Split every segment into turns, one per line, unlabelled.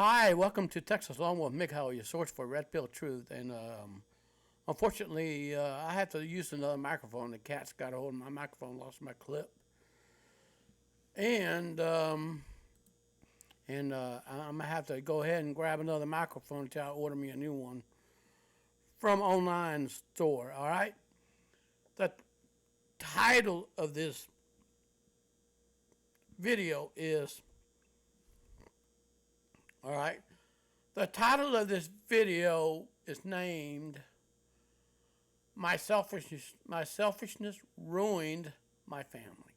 Hi, welcome to Texas Long with Mikhail, your source for Red Pill Truth. And unfortunately, I have to use another microphone. The cat's got a hold of my microphone, lost my clip. And I'm going to have to go ahead and grab another microphone until I order me a new one from online store, all right? The title of this video is, all right, the title of this video is named My selfishness ruined my family.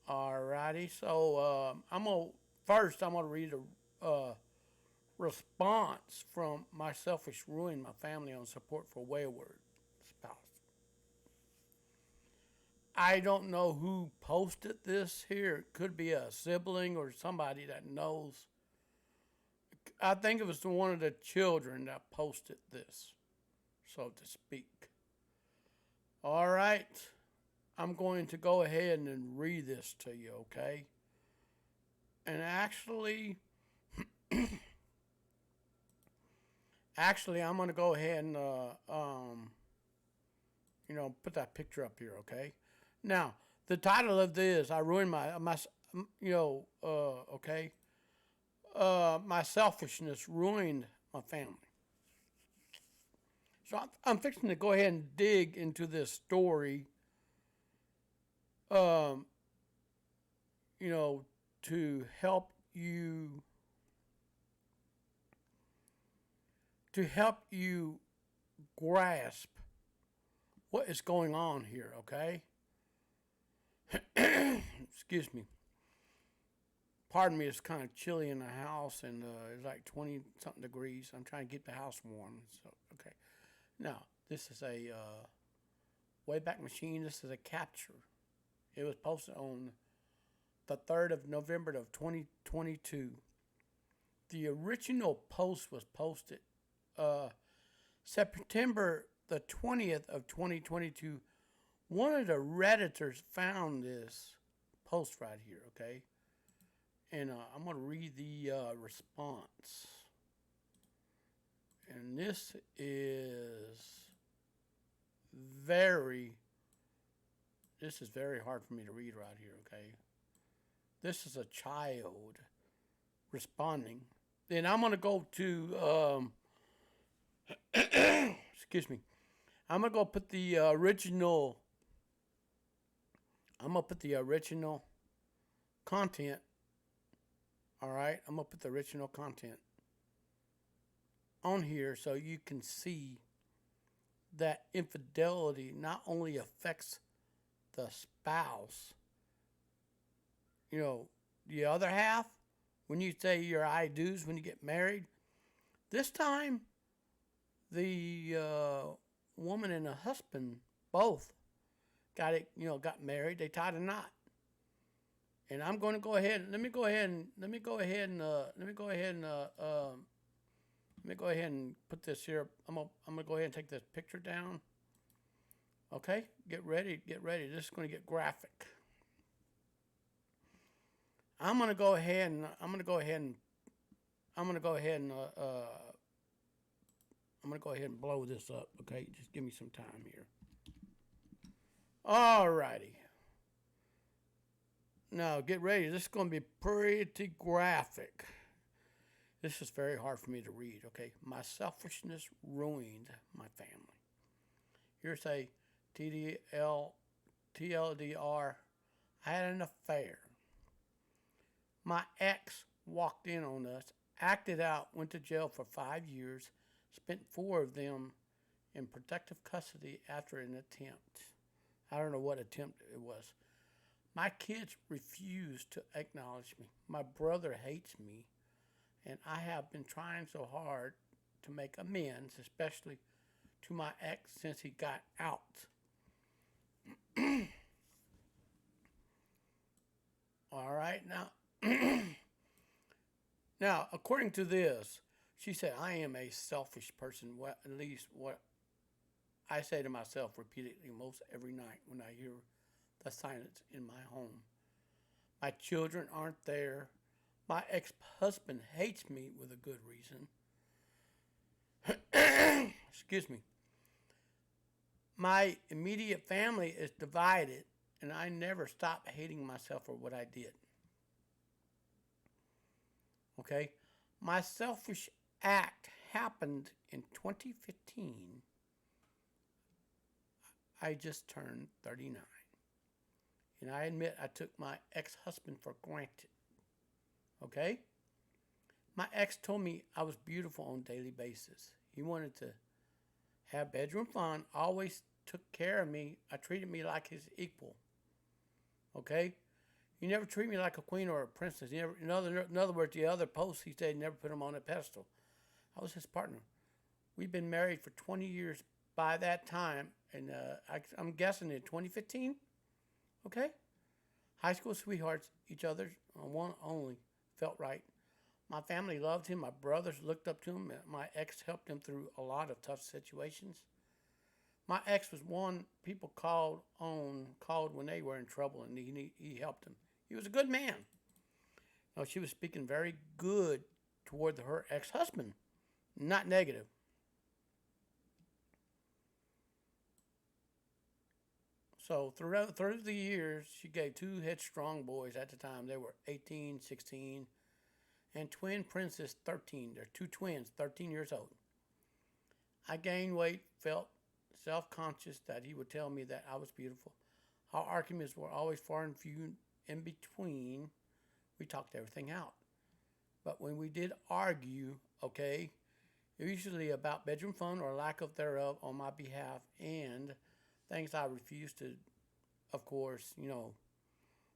Alrighty, so I'm gonna read a response from My Selfish Ruined My Family on support for wayward spouse. I don't know who posted this here. It could be a sibling or somebody that knows. I think it was one of the children that posted this, so to speak. All right. I'm going to go ahead and read this to you, okay? And actually, I'm going to go ahead and, put that picture up here, okay? Now, the title of this, I ruined okay? My selfishness ruined my family. So I'm fixing to go ahead and dig into this story, um, to help you grasp what is going on here, okay? Excuse me. Pardon me, it's kind of chilly in the house, and it's like 20 something degrees. I'm trying to keep the house warm. So, okay. Now, this is a Wayback Machine. This is a capture. It was posted on the 3rd of November of 2022. The original post was posted September the 20th of 2022. One of the Redditors found this post right here, okay? And I'm going to read the response. And this is very hard for me to read right here, okay? This is a child responding. Then I'm going to go to, excuse me, I'm going to go put the original, content. All right, I'm going to put the original content on here so you can see that infidelity not only affects the spouse, the other half, when you say your I do's when you get married, this time the woman and the husband both got married. They tied a knot. And I'm going to go ahead. Let me go ahead and put this here. I'm gonna go ahead and take this picture down. Okay, get ready. This is going to get graphic. I'm gonna go ahead and blow this up. Okay, just give me some time here. Alrighty. Now, get ready. This is going to be pretty graphic. This is very hard for me to read, okay? My selfishness ruined my family. Here's a TLDR. I had an affair. My ex walked in on us, acted out, went to jail for 5 years, spent 4 of them in protective custody after an attempt. I don't know what attempt it was. My kids refuse to acknowledge me. My brother hates me, and I have been trying so hard to make amends, especially to my ex since he got out. All right, now, according to this, she said, I am a selfish person. Well, at least what I say to myself repeatedly most every night when I hear the silence in my home. My children aren't there. My ex-husband hates me with a good reason. Excuse me. My immediate family is divided, and I never stopped hating myself for what I did. Okay? My selfish act happened in 2015. I just turned 39. And I admit I took my ex-husband for granted. Okay? My ex told me I was beautiful on a daily basis. He wanted to have bedroom fun, always took care of me. I treated me like his equal. Okay? He never treated me like a queen or a princess. He never, in other words, the other posts, he said he never put him on a pedestal. I was his partner. We've been married for 20 years by that time, and I'm guessing in 2015. Okay? High school sweethearts, each other's one only, felt right. My family loved him. My brothers looked up to him. My ex helped him through a lot of tough situations. My ex was one people called when they were in trouble, and he helped them. He was a good man. Now, she was speaking very good toward her ex-husband, not negative. So through the years, she gave two headstrong boys at the time. They were 18, 16, and twin princess 13. They're two twins, 13 years old. I gained weight, felt self-conscious that he would tell me that I was beautiful. Our arguments were always far and few in between. We talked everything out. But when we did argue, okay, usually about bedroom fun or lack of thereof on my behalf and things I refused to, of course,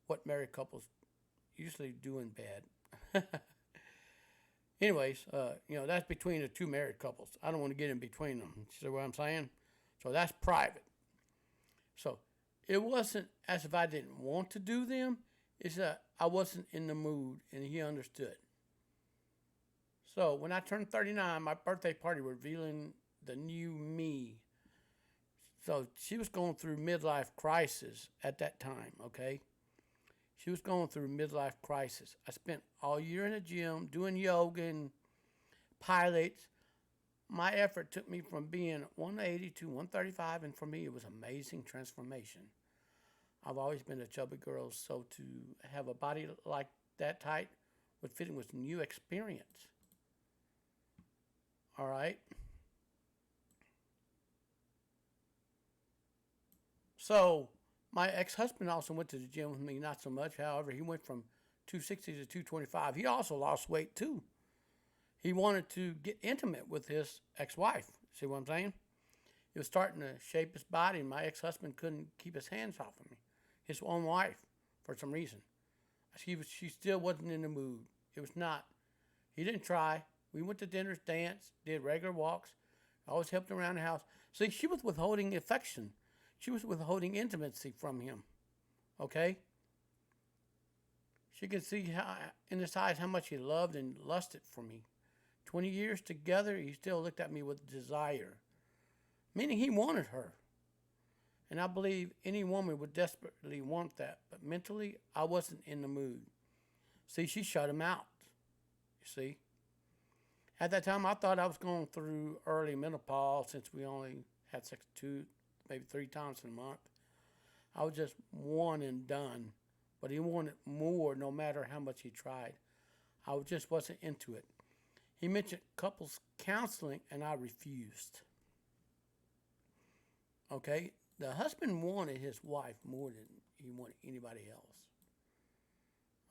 what married couples usually do in bed. Anyways, that's between the two married couples. I don't want to get in between them. See what I'm saying? So that's private. So it wasn't as if I didn't want to do them. It's that I wasn't in the mood, and he understood. So when I turned 39, my birthday party revealing the new me. So she was going through midlife crisis at that time, okay? She was going through midlife crisis. I spent all year in the gym doing yoga and pilates. My effort took me from being 180 to 135, and for me, it was amazing transformation. I've always been a chubby girl, so to have a body like that tight would fit in with new experience. All right? So my ex-husband also went to the gym with me, not so much. However, he went from 260 to 225. He also lost weight too. He wanted to get intimate with his ex-wife. See what I'm saying? He was starting to shape his body, and my ex-husband couldn't keep his hands off of me. His own wife, for some reason. She still wasn't in the mood. It was not. He didn't try. We went to dinners, danced, did regular walks. I always helped him around the house. See, she was withholding affection. She was withholding intimacy from him. Okay? She could see in his eyes how much he loved and lusted for me. 20 years together, he still looked at me with desire. Meaning he wanted her. And I believe any woman would desperately want that. But mentally, I wasn't in the mood. See, she shut him out. You see? At that time, I thought I was going through early menopause since we only had sex 2, maybe 3 times in a month. I was just one and done. But he wanted more no matter how much he tried. I just wasn't into it. He mentioned couples counseling, and I refused. Okay? The husband wanted his wife more than he wanted anybody else.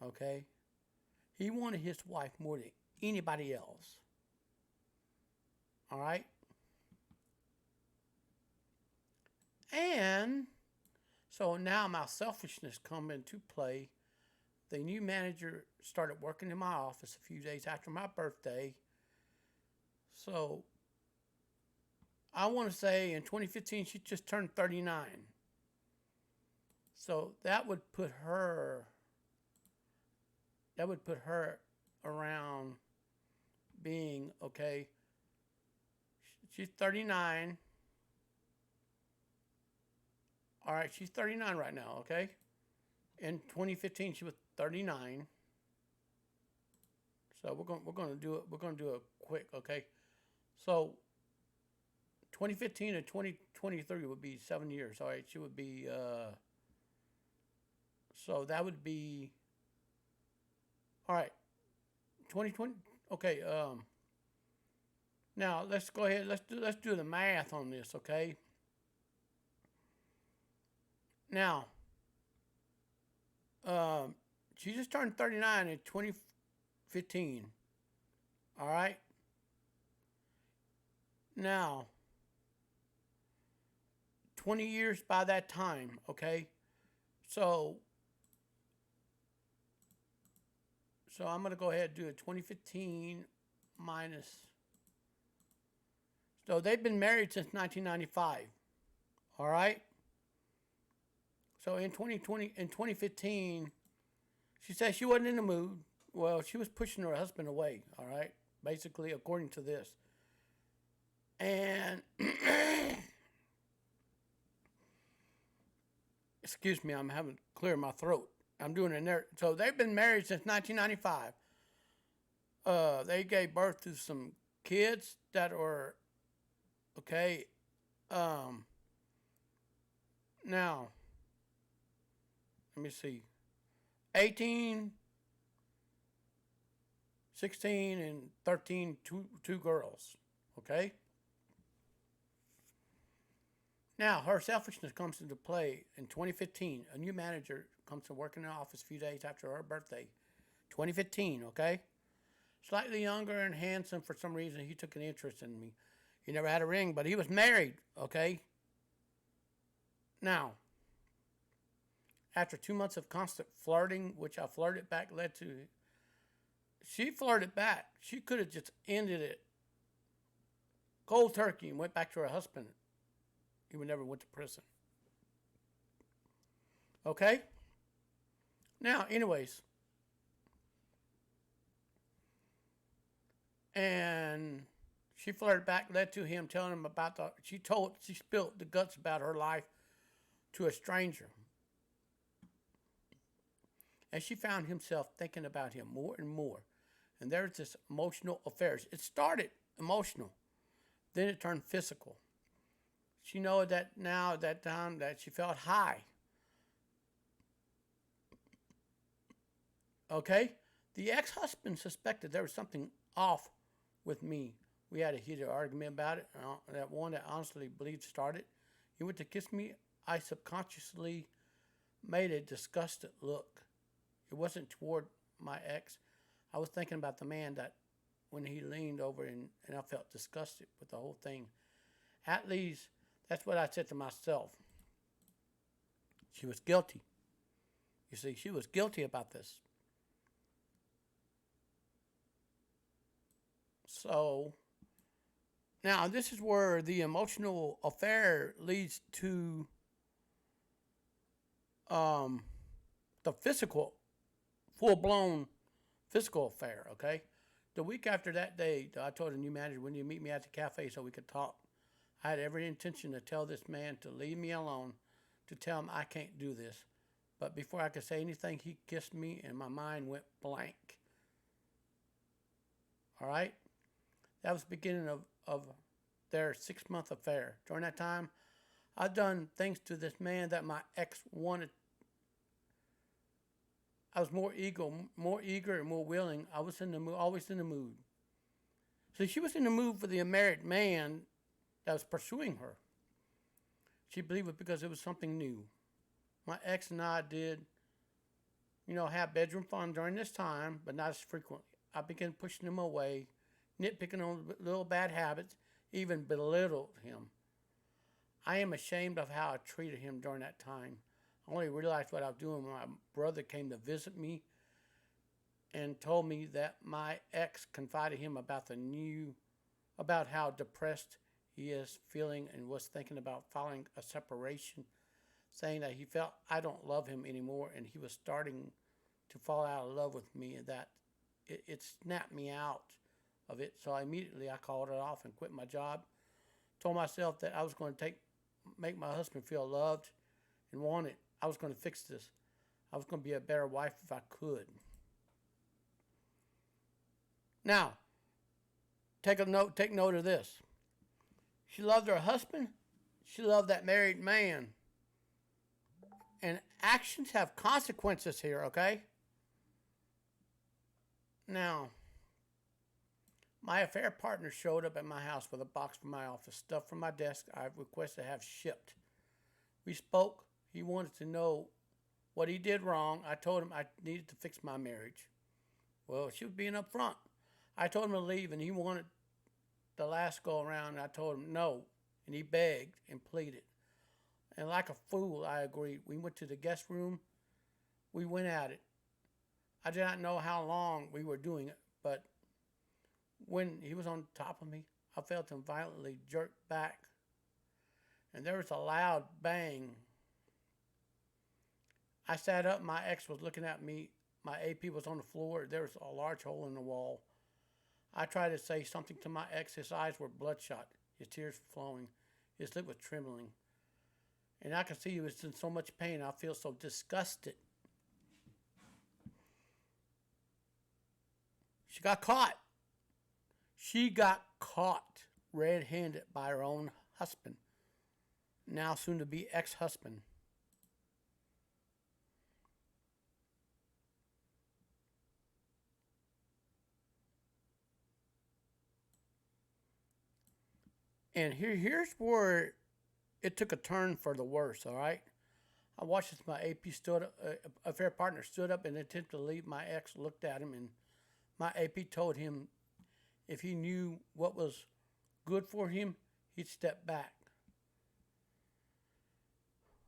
Okay? He wanted his wife more than anybody else. All right? And so now my selfishness come into play. The new manager started working in my office a few days after my birthday. So I want to say in 2015, she just turned 39. So that would put her around being, okay, she's 39. All right, she's 39 right now, okay? In 2015, she was 39. So we're gonna do it. We're gonna do it quick, okay? So 2015 and 2023 would be 7 years. All right, she would be. So that would be. All right, 2020. Okay. Now let's go ahead. Let's do the math on this, okay? Now, um, she just turned 39 in 2015. All right. Now, 20 years by that time, okay? So, so I'm gonna go ahead and do it. 2015 minus. So they've been married since 1995. All right. So in 2015, she said she wasn't in the mood. Well, she was pushing her husband away. All right, basically, according to this. And excuse me, I'm having to clear my throat. I'm doing it there. So they've been married since 1995. They gave birth to some kids that are okay. Now, let me see. 18, 16, and 13, two girls. Okay? Now, her selfishness comes into play in 2015. A new manager comes to work in the office a few days after her birthday. 2015, okay? Slightly younger and handsome for some reason. He took an interest in me. He never had a ring, but he was married, okay? Now, after 2 months of constant flirting, which I flirted back, led to. She flirted back. She could have just ended it cold turkey and went back to her husband. He would never went to prison. Okay? Now, anyways. And she flirted back, led to him telling him about she spilled the guts about her life to a stranger. And she found himself thinking about him more and more. And there's this emotional affairs. It started emotional. Then it turned physical. She knows that now at that time that she felt high. Okay? The ex-husband suspected there was something off with me. We had a heated argument about it. That one that honestly believed started. He went to kiss me. I subconsciously made a disgusted look. It wasn't toward my ex. I was thinking about the man that when he leaned over and I felt disgusted with the whole thing. At least that's what I said to myself. She was guilty. You see, she was guilty about this. So, now this is where the emotional affair leads to the physical, full-blown physical affair, okay? The week after that day, I told the new manager, when you meet me at the cafe so we could talk, I had every intention to tell this man to leave me alone, to tell him I can't do this. But before I could say anything, he kissed me and my mind went blank. All right? That was the beginning of their 6-month affair. During that time, I've done things to this man that my ex wanted. I was more eager and more willing. I was in the mood, always in the mood. So she was in the mood for the married man that was pursuing her. She believed it because it was something new. My ex and I did, have bedroom fun during this time, but not as frequently. I began pushing him away, nitpicking on little bad habits, even belittled him. I am ashamed of how I treated him during that time. I only realized what I was doing when my brother came to visit me and told me that my ex confided him about how depressed he is feeling and was thinking about filing a separation, saying that he felt I don't love him anymore and he was starting to fall out of love with me, and that it snapped me out of it. So immediately I called it off and quit my job. Told myself that I was going to make my husband feel loved and wanted. I was going to fix this. I was going to be a better wife if I could. Now, take note of this. She loved her husband. She loved that married man. And actions have consequences here, okay? Now, my affair partner showed up at my house with a box from my office, stuff from my desk I requested to have shipped. We spoke. He wanted to know what he did wrong. I told him I needed to fix my marriage. Well, she was being upfront. I told him to leave, and he wanted the last go around, and I told him no, and he begged and pleaded. And like a fool, I agreed. We went to the guest room. We went at it. I did not know how long we were doing it, but when he was on top of me, I felt him violently jerk back, and there was a loud bang. I sat up. My ex was looking at me. My AP was on the floor. There was a large hole in the wall. I tried to say something to my ex. His eyes were bloodshot. His tears were flowing. His lip was trembling. And I could see he was in so much pain. I feel so disgusted. She got caught. She got caught red-handed by her own husband, now soon to be ex-husband. And here's where it took a turn for the worse, all right? I watched as my AP stood up, affair partner stood up and attempted to leave. My ex looked at him, and my AP told him if he knew what was good for him, he'd step back.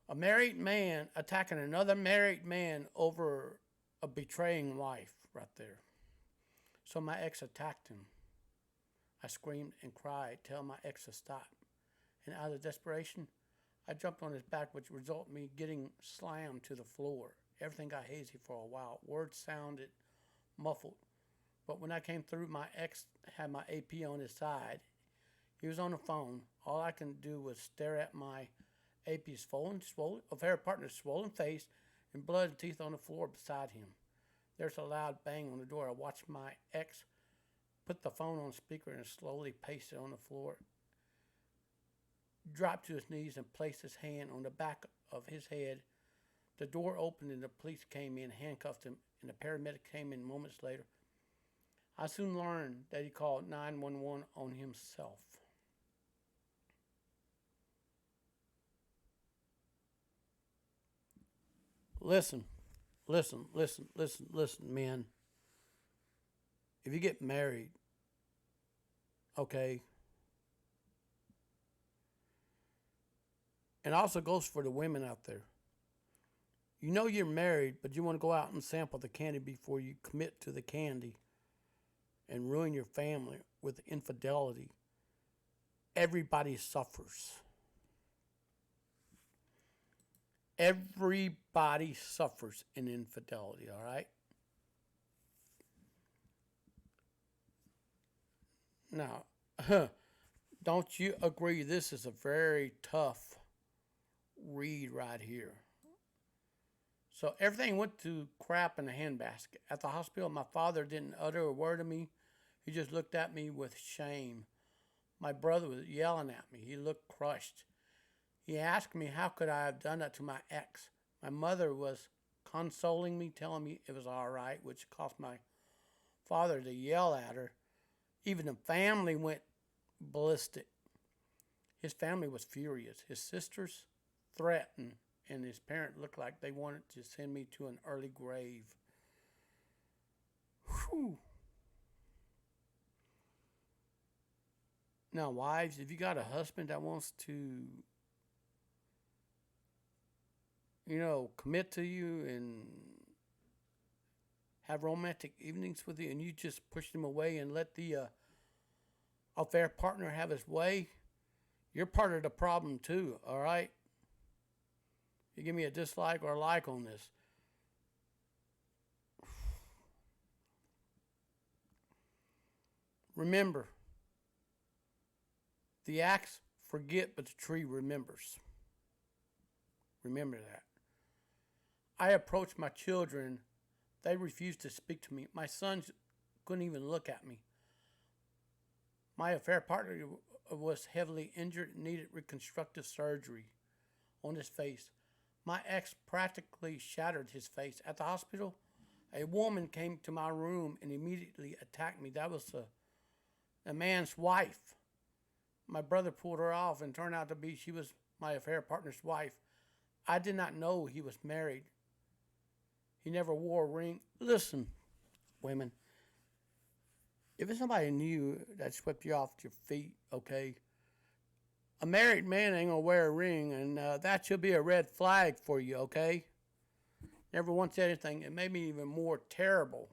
A married man attacking another married man over a betraying wife right there. So my ex attacked him. I screamed and cried, telling my ex to stop. And out of desperation, I jumped on his back, which resulted in me getting slammed to the floor. Everything got hazy for a while. Words sounded muffled. But when I came through, my ex had my AP on his side. He was on the phone. All I could do was stare at my AP's swollen affair partner's swollen face and blood and teeth on the floor beside him. There's a loud bang on the door. I watched my ex put the phone on speaker and slowly paced it on the floor, dropped to his knees and placed his hand on the back of his head. The door opened and the police came in, handcuffed him, and the paramedic came in moments later. I soon learned that he called 911 on himself. Listen, men. If you get married, okay, and also goes for the women out there. You know you're married, but you want to go out and sample the candy before you commit to the candy and ruin your family with infidelity. Everybody suffers. Everybody suffers in infidelity, all right? Now, don't you agree this is a very tough read right here? So everything went to crap in a handbasket. At the hospital, my father didn't utter a word to me. He just looked at me with shame. My brother was yelling at me. He looked crushed. He asked me how could I have done that to my ex. My mother was consoling me, telling me it was all right, which caused my father to yell at her. Even the family went ballistic. His family was furious. His sisters threatened, and his parents looked like they wanted to send me to an early grave. Whew. Now, wives, if you got a husband that wants to, commit to you and have romantic evenings with you, and you just push him away and let the affair partner have his way, you're part of the problem too, all right? You give me a dislike or a like on this. Remember, the axe forget, but the tree remembers. Remember that. I approached my children. They refused to speak to me. My sons couldn't even look at me. My affair partner was heavily injured and needed reconstructive surgery on his face. My ex practically shattered his face. At the hospital, a woman came to my room and immediately attacked me. That was the man's wife. My brother pulled her off and turned out to be she was my affair partner's wife. I did not know he was married. He never wore a ring. Listen, women, if it's somebody new that swept you off your feet, okay, a married man ain't gonna wear a ring, and that should be a red flag for you, okay? Never once said anything. It made me even more terrible.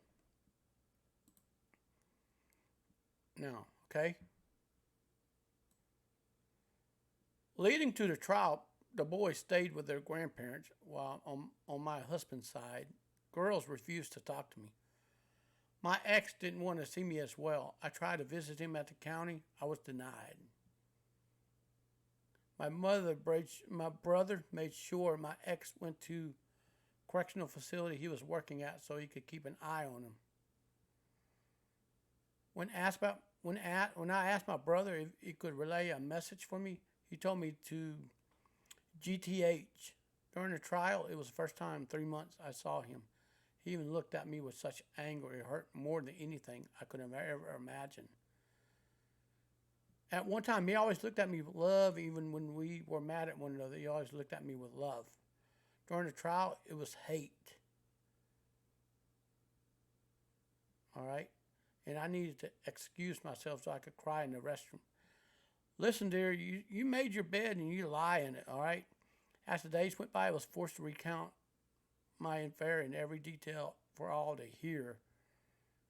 Now, okay? Leading to the trial, the boys stayed with their grandparents, while on my husband's side, girls refused to talk to me. My ex didn't want to see me as well. I tried to visit him at the county. I was denied. My brother made sure my ex went to correctional facility he was working at so he could keep an eye on him. When I asked my brother if he could relay a message for me, he told me to GTH. During the trial, it was the first time in 3 months I saw him. He even looked at me with such anger. It hurt more than anything I could have ever imagined. At one time, he always looked at me with love, even when we were mad at one another. He always looked at me with love. During the trial, it was hate. All right? And I needed to excuse myself so I could cry in the restroom. Listen, dear, you made your bed and you lie in it, all right? As the days went by, I was forced to recount my affair in every detail for all to hear.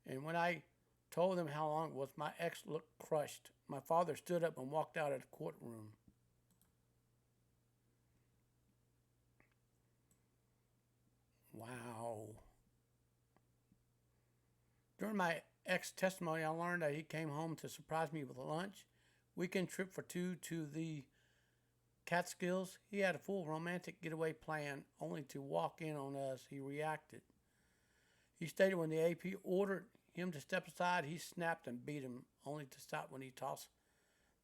And when I told them how long it was, my ex looked crushed. My father stood up and walked out of the courtroom. Wow. During my ex testimony, I learned that he came home to surprise me with a lunch, weekend trip for two to the Catskills. He had a full romantic getaway plan, only to walk in on us. He reacted. He stated when the AP ordered him to step aside, he snapped and beat him, only to stop when he tossed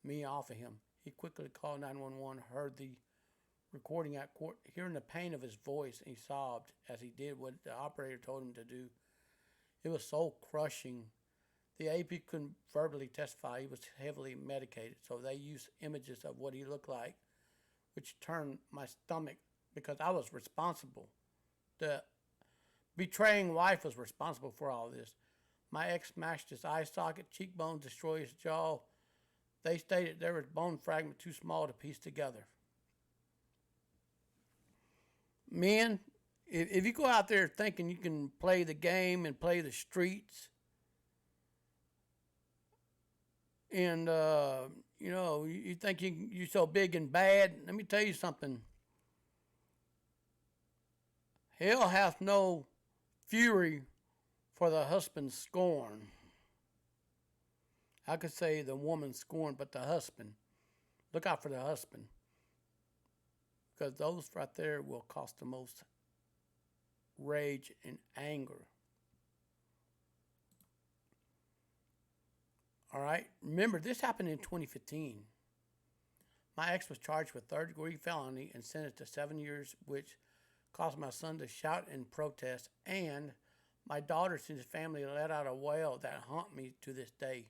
me off of him. He quickly called 911, heard the recording at court, hearing the pain of his voice, and he sobbed as he did what the operator told him to do. It was soul crushing. The AP couldn't verbally testify. He was heavily medicated, so they used images of what he looked like, which turned my stomach because I was responsible. The betraying wife was responsible for all this. My ex smashed his eye socket, cheekbone, destroyed his jaw. They stated there was bone fragment too small to piece together. Men, if you go out there thinking you can play the game and play the streets, and you think you're so big and bad, let me tell you something. Hell hath no fury for the husband's scorn. I could say the woman's scorn, but the husband. Look out for the husband, because those right there will cost the most rage and anger. All right? Remember, this happened in 2015. My ex was charged with third-degree felony and sentenced to 7 years, which caused my son to shout in protest, and my daughters and his family let out a wail that haunt me to this day.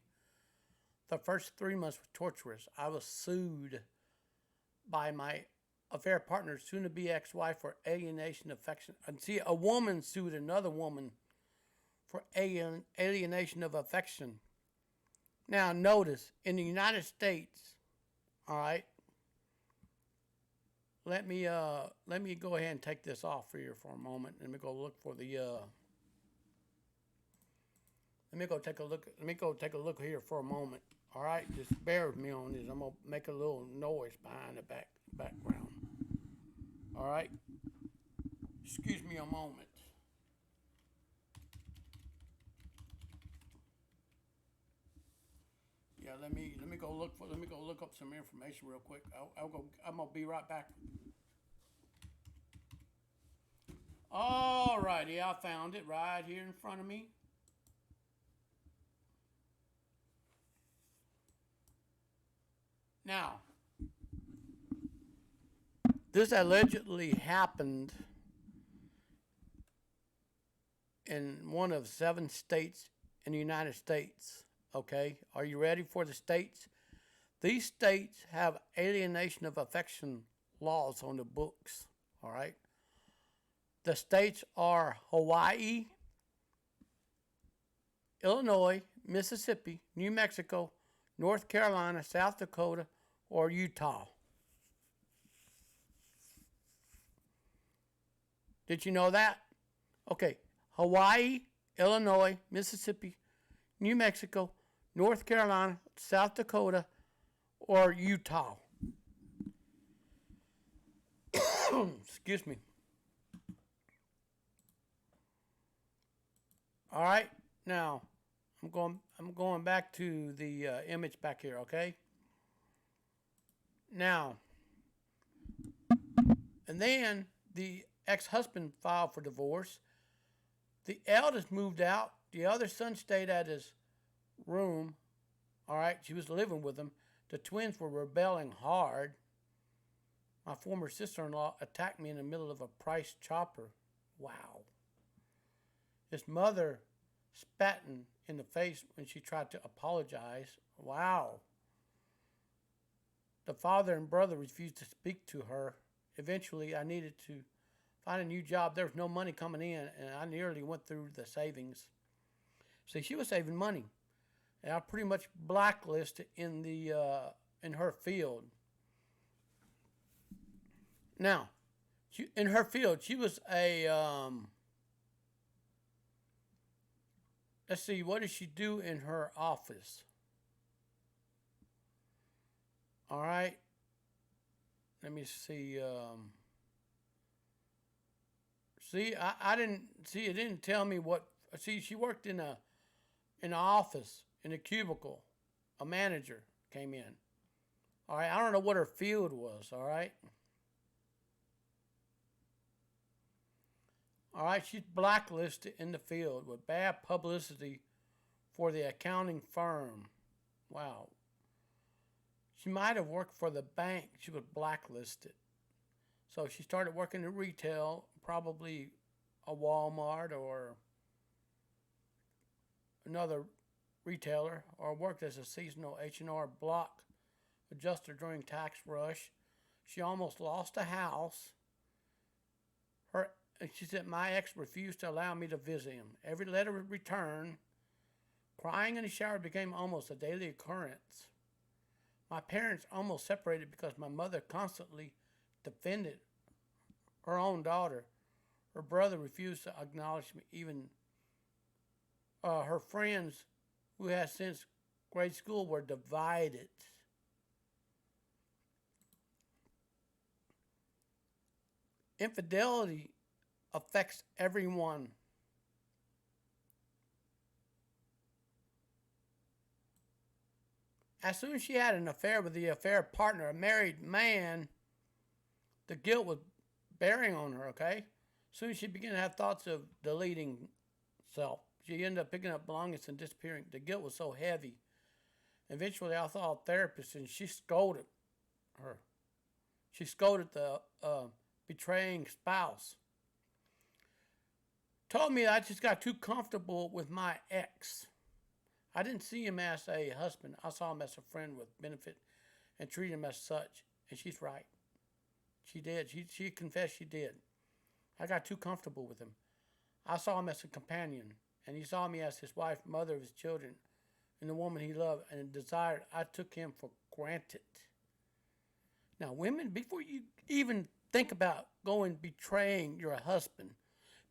The first 3 months were torturous. I was sued by my affair partner, soon-to-be ex-wife, for alienation of affection. And see, a woman sued another woman for alienation of affection. Now, notice, in the United States, all right, let me go ahead and take this off for you for a moment. Let me go look for the let me go take a look here for a moment. All right, just bear with me on this. I'm gonna make a little noise behind the background. All right, excuse me a moment. Yeah, let me go look up some information real quick. I'm gonna be right back. All righty, I found it right here in front of me. Now, this allegedly happened in one of 7 states in the United States. Okay, are you ready for the states? These states have alienation of affection laws on the books. All right. The states are Hawaii, Illinois, Mississippi, New Mexico, North Carolina, South Dakota, or Utah. Did you know that? Okay. Hawaii, Illinois, Mississippi, New Mexico, North Carolina, South Dakota, or Utah. Excuse me. All right. Now, I'm going back to the image back here, okay? Now, and then the ex-husband filed for divorce. The eldest moved out. The other son stayed at his room. All right, she was living with him. The twins were rebelling hard. My former sister-in-law attacked me in the middle of a price chopper. Wow. His mother spat in the face when she tried to apologize. Wow. The father and brother refused to speak to her. Eventually, I needed to find a new job. There was no money coming in, and I nearly went through the savings. See, she was saving money, and I pretty much blacklisted in her field. Now, in her field, she was a let's see, what did she do in her office? All right. Let me see. I didn't see. It didn't tell me what. See, she worked in an office in a cubicle. A manager came in. All right. I don't know what her field was. All right. All right. She's blacklisted in the field with bad publicity for the accounting firm. Wow. She might have worked for the bank. She was blacklisted. So she started working in retail, probably a Walmart or another retailer, or worked as a seasonal H&R Block adjuster during tax rush. She almost lost a house. She said, my ex refused to allow me to visit him. Every letter would return. Crying in the shower became almost a daily occurrence. My parents almost separated because my mother constantly defended her own daughter. Her brother refused to acknowledge me. Even her friends who had since grade school were divided. Infidelity affects everyone. As soon as she had an affair with the affair partner, a married man, the guilt was bearing on her, okay? As soon as she began to have thoughts of deleting self, she ended up picking up belongings and disappearing. The guilt was so heavy. Eventually, I saw a therapist, and she scolded her. She scolded the betraying spouse. Told me I just got too comfortable with my ex. I didn't see him as a husband. I saw him as a friend with benefit and treated him as such. And she's right. She did. She confessed she did. I got too comfortable with him. I saw him as a companion, and he saw me as his wife, mother of his children, and the woman he loved and desired. I took him for granted. Now, women, before you even think about going betraying your husband,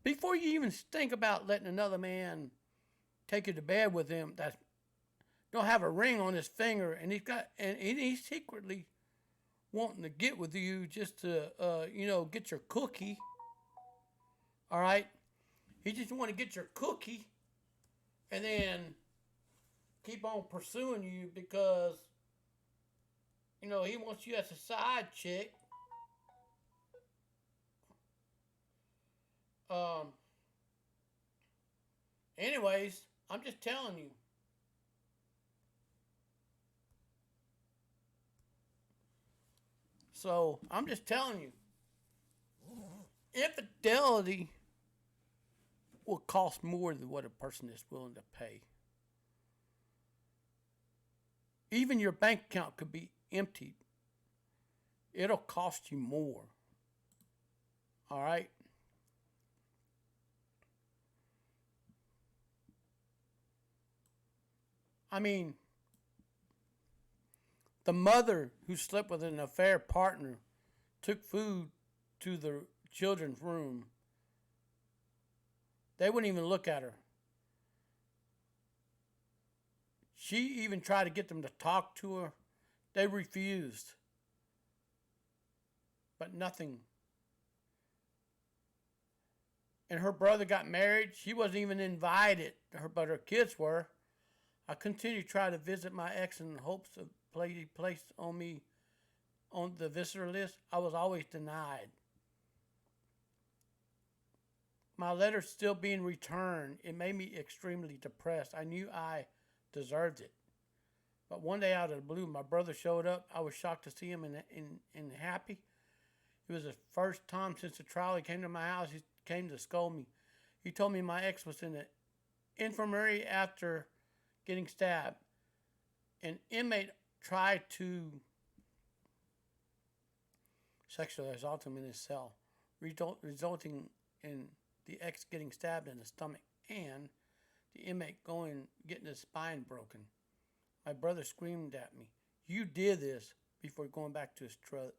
before you even think about letting another man take you to bed with him that don't have a ring on his finger, and he's secretly wanting to get with you just to get your cookie. All right, he just want to get your cookie, and then keep on pursuing you because he wants you as a side chick. Anyways, I'm just telling you. So I'm just telling you, infidelity will cost more than what a person is willing to pay. Even your bank account could be emptied. It'll cost you more. All right? I mean, the mother who slept with an affair partner took food to the children's room. They wouldn't even look at her. She even tried to get them to talk to her. They refused. But nothing. And her brother got married. She wasn't even invited, but her kids were. I continued to try to visit my ex in hopes of placed on me on the visitor list. I was always denied. My letters still being returned. It made me extremely depressed. I knew I deserved it. But one day out of the blue, my brother showed up. I was shocked to see him and happy. It was the first time since the trial he came to my house. He came to scold me. He told me my ex was in the infirmary after getting stabbed. An inmate tried to sexually assault him in his cell, resulting in the ex getting stabbed in the stomach and the inmate getting his spine broken. My brother screamed at me, "You did this," before going back to his truck.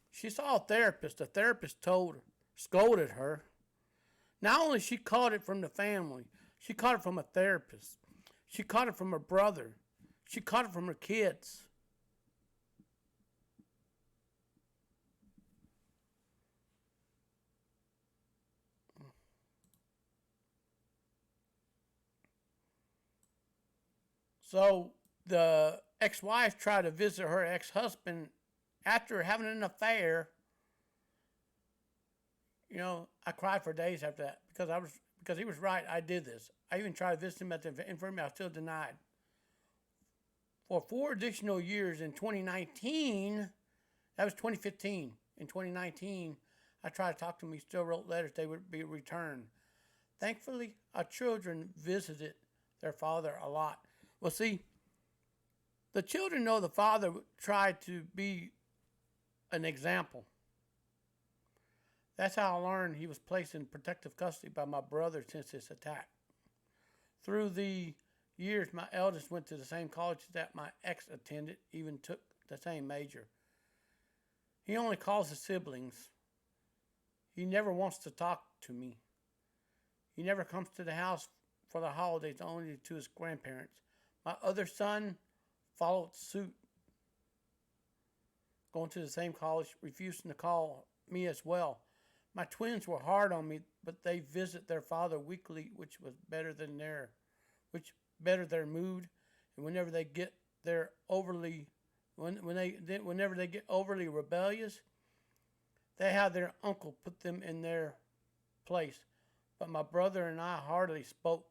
She saw a therapist. The therapist scolded her. Not only she caught it from the family, she caught it from a therapist. She caught it from her brother. She caught it from her kids. So the ex-wife tried to visit her ex-husband after having an affair. You know, I cried for days after that because he was right. I did this. I even tried to visit him at the infirmary. I was still denied. For 4 additional years in 2019, that was 2015. In 2019, I tried to talk to him. He still wrote letters. They would be returned. Thankfully, our children visited their father a lot. Well, see, the children know the father tried to be an example. That's how I learned he was placed in protective custody by my brother since this attack. Through the years, my eldest went to the same college that my ex attended, even took the same major. He only calls his siblings. He never wants to talk to me. He never comes to the house for the holidays, only to his grandparents. My other son followed suit, going to the same college, refusing to call me as well. My twins were hard on me, but they visit their father weekly, which better their mood. And whenever they get whenever they get overly rebellious, they have their uncle put them in their place. But my brother and I hardly spoke.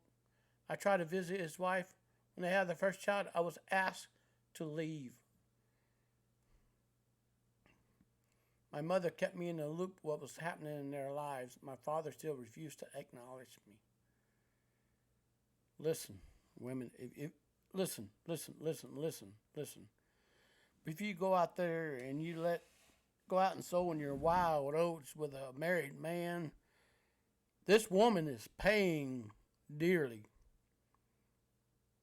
I tried to visit his wife. When they had their first child, I was asked to leave. My mother kept me in the loop what was happening in their lives. My father still refused to acknowledge me. Listen, women, listen. If you go out there and go out and sow in your wild oats with a married man, this woman is paying dearly.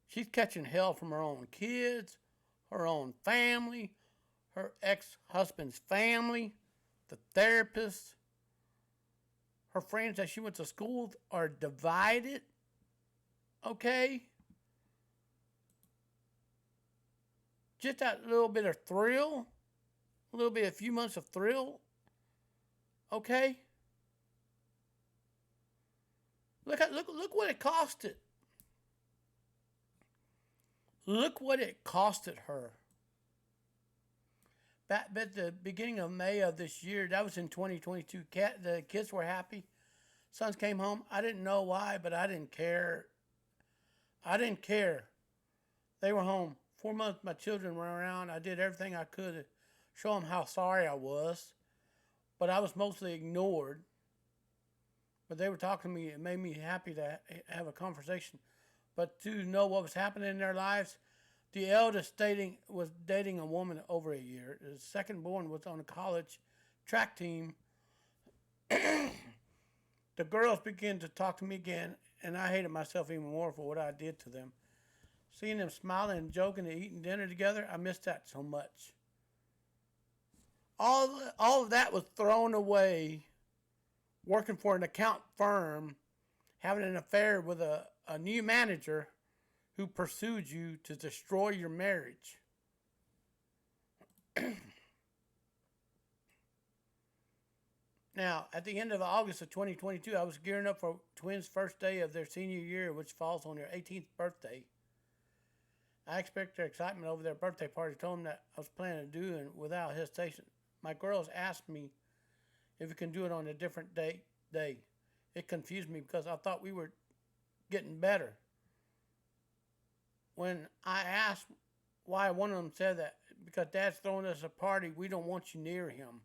She's catching hell from her own kids, her own family, her ex-husband's family, the therapist. Her friends that she went to school with are divided. Okay? Just that little bit of thrill, a few months of thrill. Okay? Look what it costed. Look what it costed her. Back at the beginning of May of this year, that was in 2022, the kids were happy. Sons came home. I didn't know why, but I didn't care. They were home 4 months my children were around, I did everything I could to show them how sorry I was, but I was mostly ignored. But they were talking to me. It made me happy to have a conversation. But to know what was happening in their lives, the eldest was dating a woman over a year. The second born was on a college track team. The girls began to talk to me again, and I hated myself even more for what I did to them. Seeing them smiling and joking and eating dinner together, I missed that so much. All of that was thrown away working for an account firm, having an affair with a new manager who pursued you to destroy your marriage. Now, at the end of August of 2022, I was gearing up for twins' first day of their senior year, which falls on their 18th birthday. I expect their excitement over their birthday party told them that I was planning to do it without hesitation. My girls asked me if we can do it on a different day. It confused me because I thought we were getting better. When I asked why, one of them said that because Dad's throwing us a party, we don't want you near him.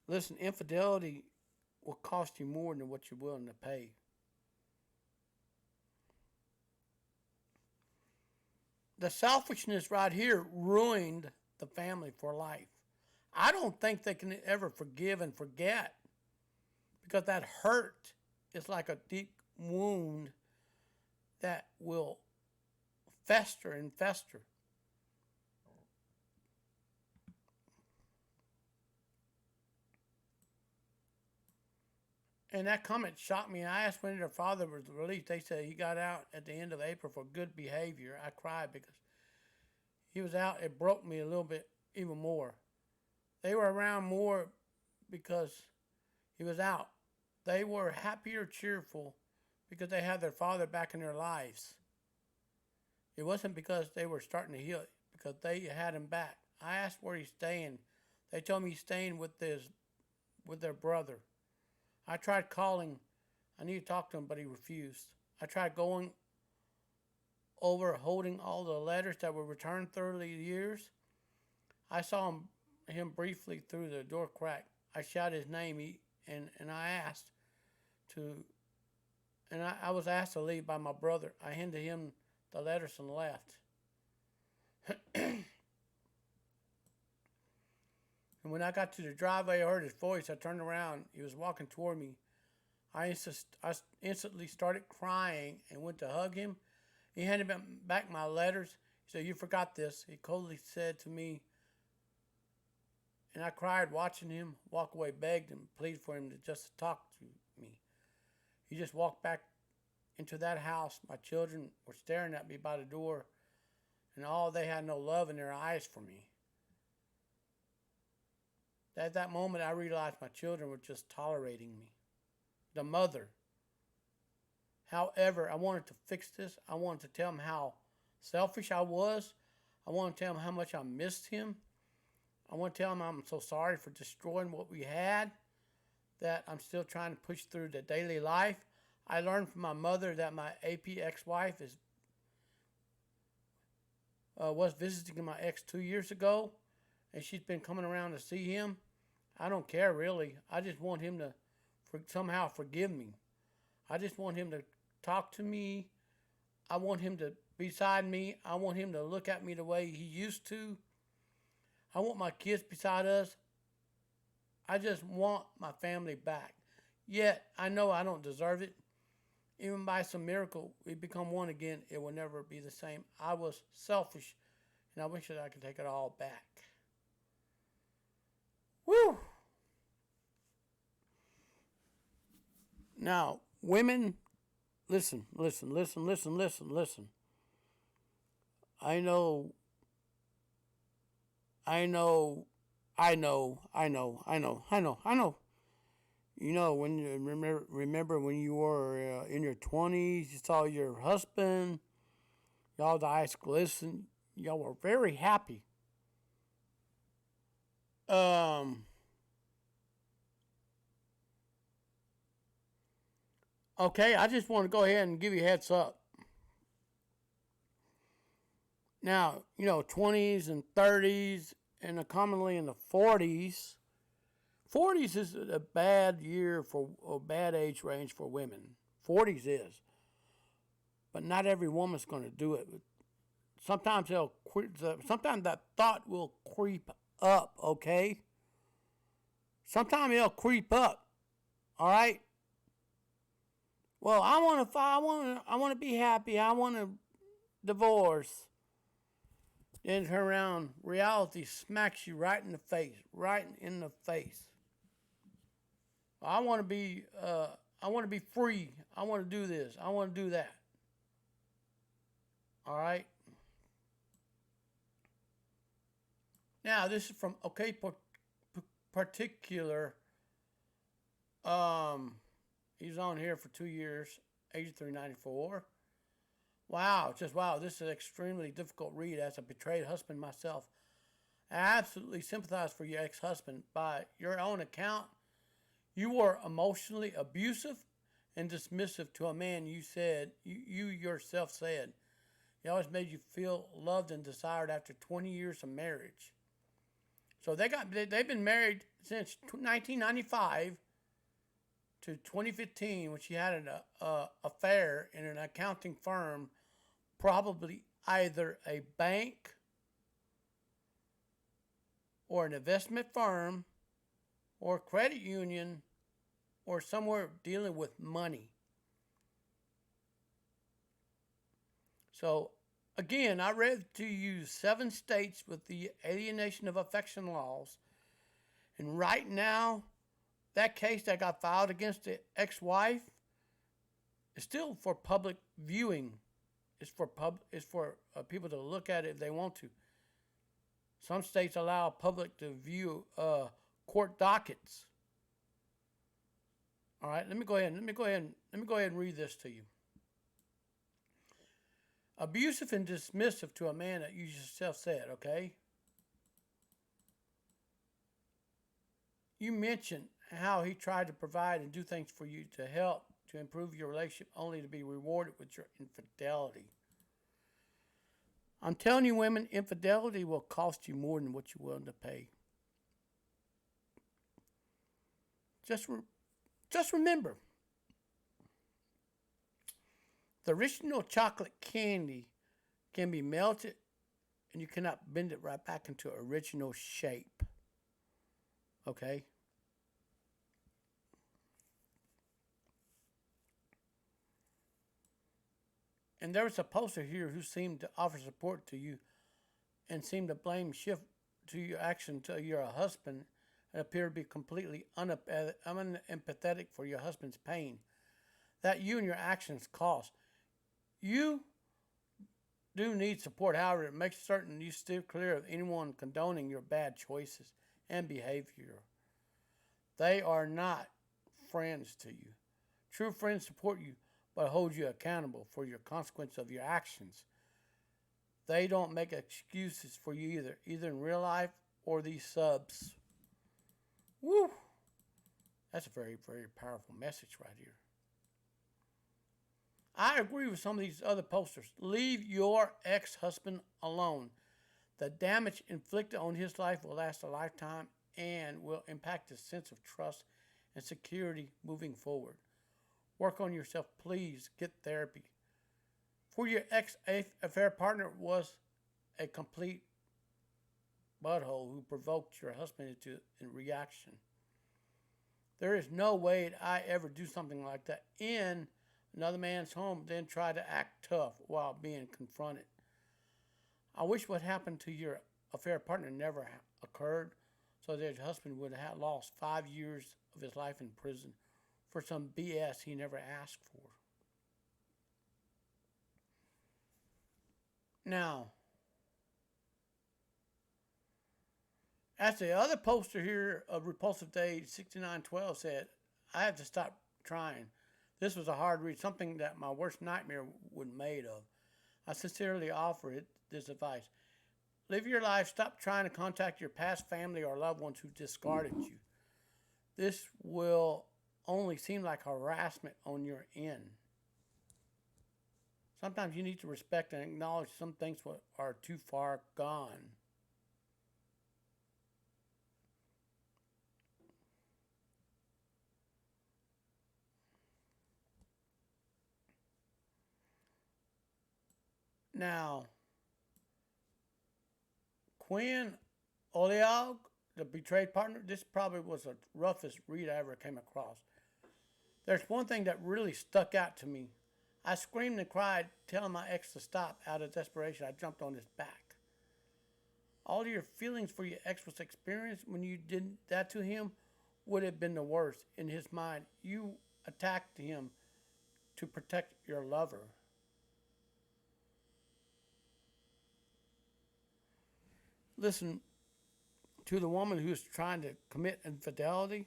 Listen, infidelity will cost you more than what you're willing to pay. The selfishness right here ruined the family for life. I don't think they can ever forgive and forget because that hurt is like a deep wound that will fester and fester. And that comment shocked me. I asked when their father was released. They said he got out at the end of April for good behavior. I cried because he was out. It broke me a little bit even more. They were around more because he was out. They were happier, cheerful because they had their father back in their lives. It wasn't because they were starting to heal, because they had him back. I asked where he's staying. They told me he's staying with their brother. I tried calling. I need to talk to him, but he refused. I tried going over holding all the letters that were returned through the years. I saw him briefly through the door crack. I shouted his name, and I asked to, and I was asked to leave by my brother. I handed him the letters and left. And when I got to the driveway, I heard his voice. I turned around. He was walking toward me. I instantly started crying and went to hug him. He handed back my letters. He said, "You forgot this," he coldly said to me. And I cried watching him walk away, begged and pleaded for him to just talk to me. He just walked back into that house. My children were staring at me by the door, and they had no love in their eyes for me. At that moment, I realized my children were just tolerating me. The mother. However, I wanted to fix this. I wanted to tell him how selfish I was. I wanted to tell him how much I missed him. I want to tell him I'm so sorry for destroying what we had, that I'm still trying to push through the daily life. I learned from my mother that my AP ex-wife was visiting my ex 2 years ago, and she's been coming around to see him. I don't care, really. I just want him to somehow forgive me. I just want him to talk to me. I want him to be beside me. I want him to look at me the way he used to. I want my kids beside us. I just want my family back. Yet, I know I don't deserve it. Even by some miracle, we become one again. It will never be the same. I was selfish, and I wish that I could take it all back. Woo! Now, women, listen. I know. You know, when you remember when you were in your 20s, you saw your husband, y'all's eyes glisten, y'all were very happy. Okay, I just want to go ahead and give you a heads up. Now, 20s and 30s, and commonly in the 40s. 40s is a bad year for a bad age range for women. 40s is, but not every woman's going to do it. Sometimes sometimes that thought will creep up. Okay, sometimes it'll creep up. All right. Well, I want to be happy. I want to divorce. Then turn around, reality smacks you right in the face, right in the face. I want to be free. I want to do this. I want to do that. All right. Now this is from particular. He's on here for 2 years, 8394. Wow, just wow. This is an extremely difficult read. As a betrayed husband myself, I absolutely sympathize for your ex-husband. By your own account, you were emotionally abusive and dismissive to a man you yourself said he always made you feel loved and desired after 20 years of marriage. So they've been married since 1995 to 2015, when she had an affair in an accounting firm, probably either a bank or an investment firm or a credit union or somewhere dealing with money. So, again, I read to you 7 states with the alienation of affection laws. And right now, that case that got filed against the ex-wife is still for public viewing. It's for people to look at it if they want to. Some states allow public to view court dockets. All right, let me go ahead and read this to you. Abusive and dismissive to a man that you yourself said, okay? You mentioned how he tried to provide and do things for you to help to improve your relationship, only to be rewarded with your infidelity. I'm telling you, women, infidelity will cost you more than what you're willing to pay. Just remember, the original chocolate candy can be melted and you cannot bend it right back into original shape. Okay? And there was a poster here who seemed to offer support to you and seemed to blame shift to your action to your husband and appear to be completely unempathetic for your husband's pain that you and your actions cost. You do need support. However, make certain you steer clear of anyone condoning your bad choices and behavior. They are not friends to you. True friends support you, but hold you accountable for your consequence of your actions. They don't make excuses for you either in real life or these subs. Woo! That's a very, very powerful message right here. I agree with some of these other posters. Leave your ex-husband alone. The damage inflicted on his life will last a lifetime and will impact his sense of trust and security moving forward. Work on yourself. Please get therapy. For your ex-affair partner was a complete butthole who provoked your husband into a reaction. There is no way I ever do something like that in another man's home, then try to act tough while being confronted. I wish what happened to your affair partner never occurred, so that your husband would have lost 5 years of his life in prison for some BS he never asked for. Now, as the other poster here of Repulsive Day 6912 said, I have to stop trying. This was a hard read, something that my worst nightmare would made of. I sincerely offer this advice. Live your life. Stop trying to contact your past family or loved ones who discarded you. This will only seem like harassment on your end. Sometimes you need to respect and acknowledge some things are too far gone. Now, Quinn Oleog, the betrayed partner, this probably was the roughest read I ever came across. There's one thing that really stuck out to me. I screamed and cried, telling my ex to stop. Out of desperation, I jumped on his back. All your feelings for your ex was experienced when you did that to him would have been the worst. In his mind, you attacked him to protect your lover. Listen, to the woman who's trying to commit infidelity,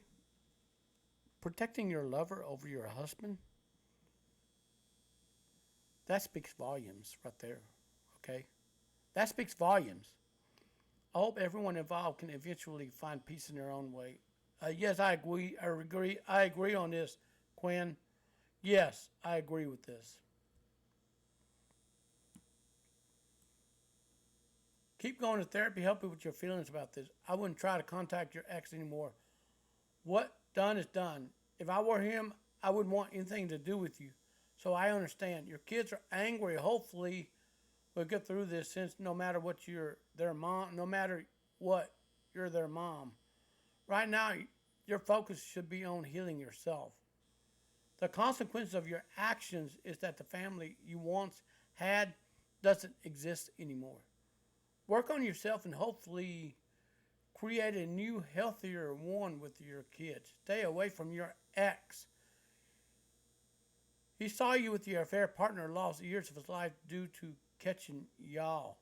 protecting your lover over your husband, that speaks volumes right there, okay? That speaks volumes. I hope everyone involved can eventually find peace in their own way. Yes, I agree. I agree on this, Quinn. Yes, I agree with this. Keep going to therapy. Help me with your feelings about this. I wouldn't try to contact your ex anymore. What done is done. If I were him, I wouldn't want anything to do with you. So I understand. Your kids are angry. Hopefully, we'll get through this since no matter what you're their mom, no matter what, you're their mom. Right now, your focus should be on healing yourself. The consequence of your actions is that the family you once had doesn't exist anymore. Work on yourself and hopefully create a new, healthier one with your kids. Stay away from your ex. He saw you with your affair partner, lost years of his life due to catching y'all.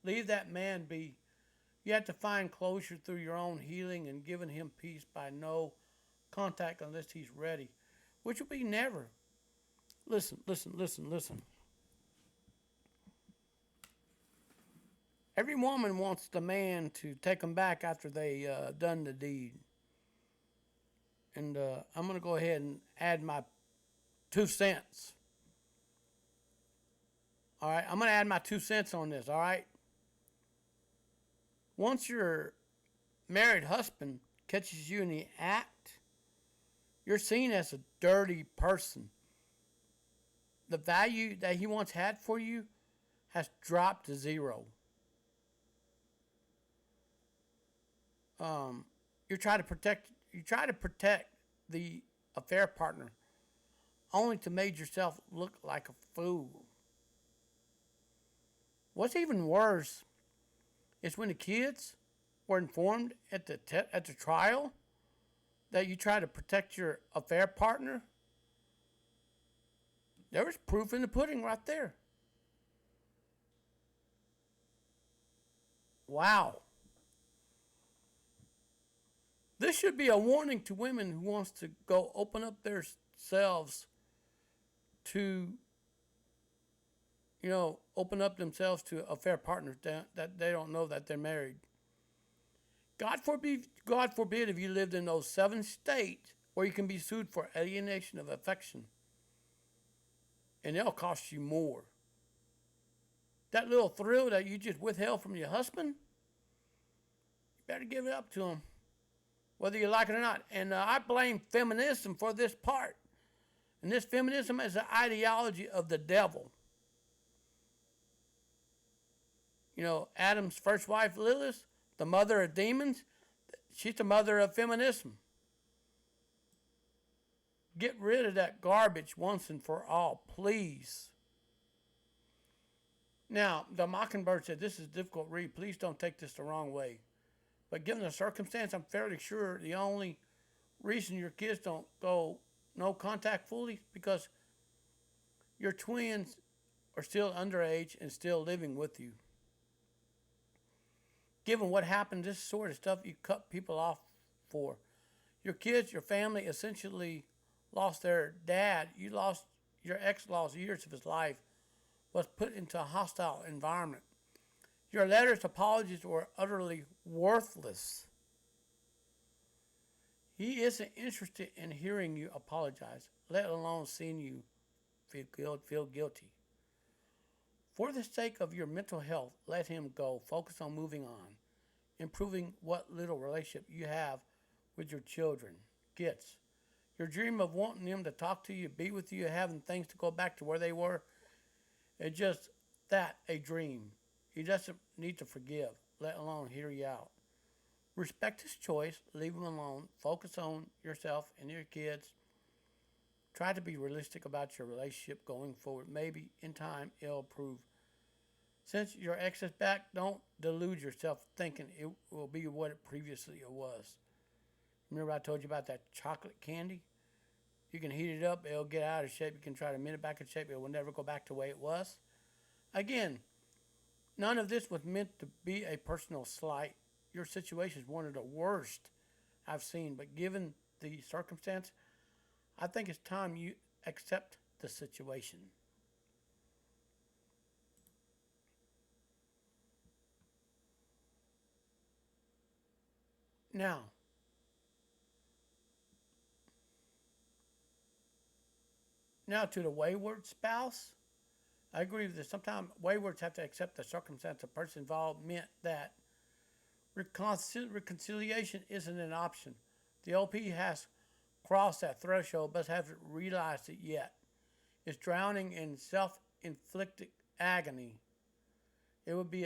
Leave that man be. You have to find closure through your own healing and giving him peace by no contact unless he's ready, which will be never. Listen, listen, listen, listen. Every woman wants the man to take them back after they done the deed. And I'm going to go ahead and add my 2 cents. All right, I'm going to add my 2 cents on this, all right? Once your married husband catches you in the act, you're seen as a dirty person. The value that he once had for you has dropped to zero. You try to protect the affair partner only to make yourself look like a fool. What's even worse is when the kids were informed at the trial that you try to protect your affair partner. There was proof in the pudding right there. Wow. This should be a warning to women who wants to go open up themselves to, open up themselves to affair partners that they don't know that they're married. God forbid if you lived in those 7 states where you can be sued for alienation of affection. And they'll cost you more. That little thrill that you just withheld from your husband, you better give it up to him, whether you like it or not. And I blame feminism for this part. And this feminism is the ideology of the devil. Adam's first wife, Lilith, the mother of demons, she's the mother of feminism. Get rid of that garbage once and for all, please. Now, the Mockingbird said, this is a difficult read. Please don't take this the wrong way. But given the circumstance, I'm fairly sure the only reason your kids don't go no contact fully is because your twins are still underage and still living with you. Given what happened, this sort of stuff you cut people off for. Your kids, your family essentially lost their dad. Your ex lost years of his life, was put into a hostile environment. Your letters, apologies were utterly worthless. He isn't interested in hearing you apologize, let alone seeing you feel guilty. For the sake of your mental health, let him go. Focus on moving on, improving what little relationship you have with your children. Gets your dream of wanting them to talk to you, be with you, having things to go back to where they were. It's just that a dream. He doesn't need to forgive, let alone hear you out. Respect his choice, leave him alone, focus on yourself and your kids. Try to be realistic about your relationship going forward. Maybe in time it'll improve. Since your ex is back, don't delude yourself thinking it will be what it previously was. Remember I told you about that chocolate candy? You can heat it up, it'll get out of shape. You can try to mend it back in shape, it will never go back to the way it was. Again, none of this was meant to be a personal slight. Your situation is one of the worst I've seen, but given the circumstance, I think it's time you accept the situation. Now, to the wayward spouse, I agree with this. Sometimes waywards have to accept the circumstance the person involved meant that reconciliation isn't an option. The OP has crossed that threshold but hasn't realized it yet. It's drowning in self-inflicted agony. It would be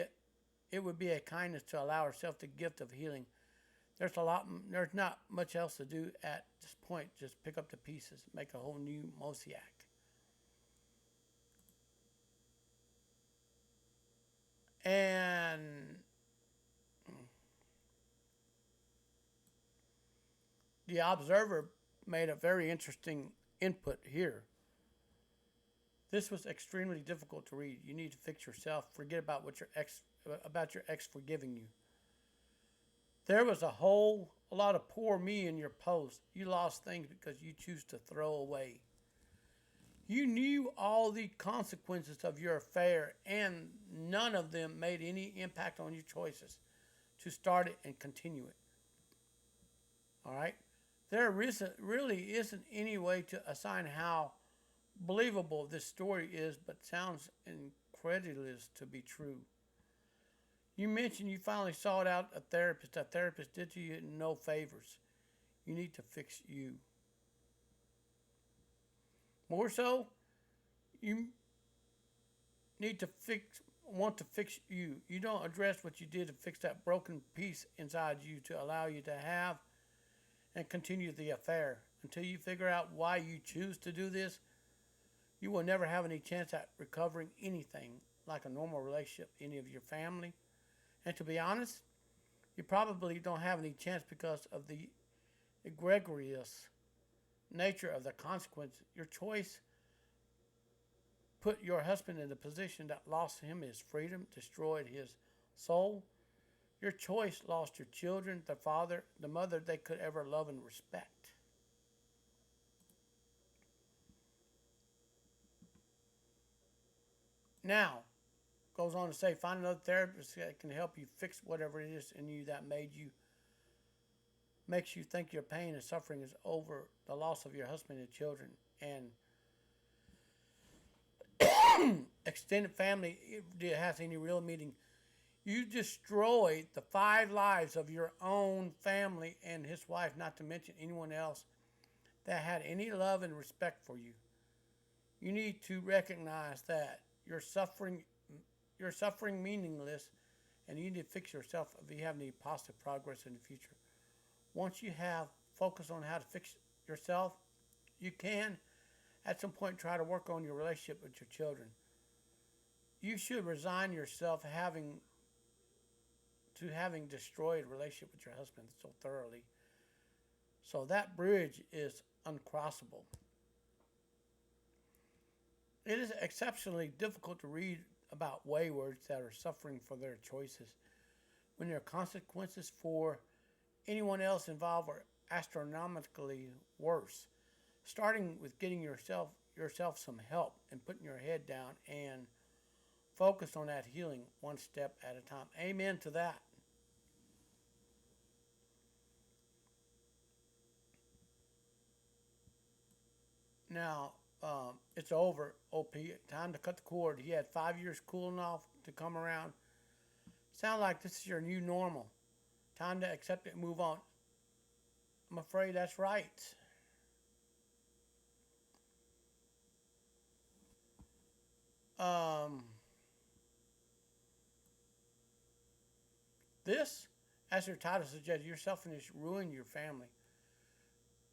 a kindness to allow herself the gift of healing. There's not much else to do at this point. Just pick up the pieces, make a whole new mosaic. And the observer made a very interesting input here. This was extremely difficult to read. You need to fix yourself. Forget about your ex forgiving you. There was a lot of poor me in your post. You lost things because you choose to throw away. You knew all the consequences of your affair, and none of them made any impact on your choices to start it and continue it. All right? Really isn't any way to assign how believable this story is, but sounds incredulous to be true. You mentioned you finally sought out a therapist. A therapist did you no favors. You need to fix you. More so, you want to fix you. You don't address what you did to fix that broken piece inside you to allow you to have and continue the affair. Until you figure out why you choose to do this, you will never have any chance at recovering anything like a normal relationship, any of your family. And to be honest, you probably don't have any chance because of the egregious nature of the consequence. Your choice put your husband in a position that lost him his freedom, destroyed his soul. Your choice lost your children, the father, the mother they could ever love and respect. Now, goes on to say, find another therapist that can help you fix whatever it is in you that makes you think your pain and suffering is over the loss of your husband and children. And extended family, if it has any real meaning, you destroyed the 5 lives of your own family and his wife, not to mention anyone else that had any love and respect for you. You need to recognize that you're suffering meaningless, and you need to fix yourself if you have any positive progress in the future. Once you have focus on how to fix yourself, you can at some point try to work on your relationship with your children. You should resign yourself having destroyed a relationship with your husband so thoroughly. So that bridge is uncrossable. It is exceptionally difficult to read about waywards that are suffering for their choices when their consequences for anyone else involved are astronomically worse. Starting with getting yourself some help and putting your head down and focus on that healing one step at a time. Amen to that. Now, it's over, OP. Time to cut the cord. He had 5 years cooling off to come around. Sound like this is your new normal. Time to accept it and move on. I'm afraid that's right. Um, this, as your title suggests, your selfishness ruined your family.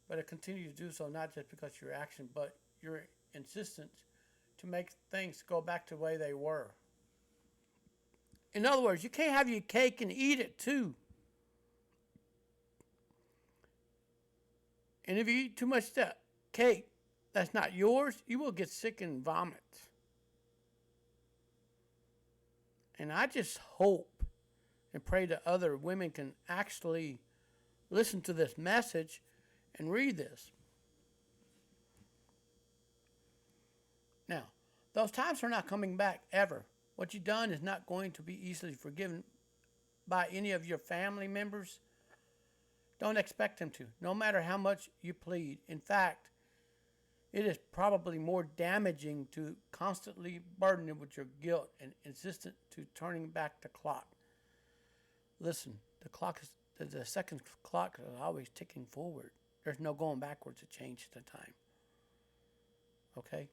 But it continues to do so not just because of your action, but your insistence to make things go back to the way they were. In other words, you can't have your cake and eat it too. And if you eat too much that cake that's not yours, you will get sick and vomit. And I just hope and pray that other women can actually listen to this message and read this. Now, those times are not coming back ever. What you've done is not going to be easily forgiven by any of your family members. Don't expect them to, no matter how much you plead. In fact, it is probably more damaging to constantly burden them with your guilt and insistent to turning back the clock. Listen, the second clock is always ticking forward. There's no going backwards to change the time. Okay?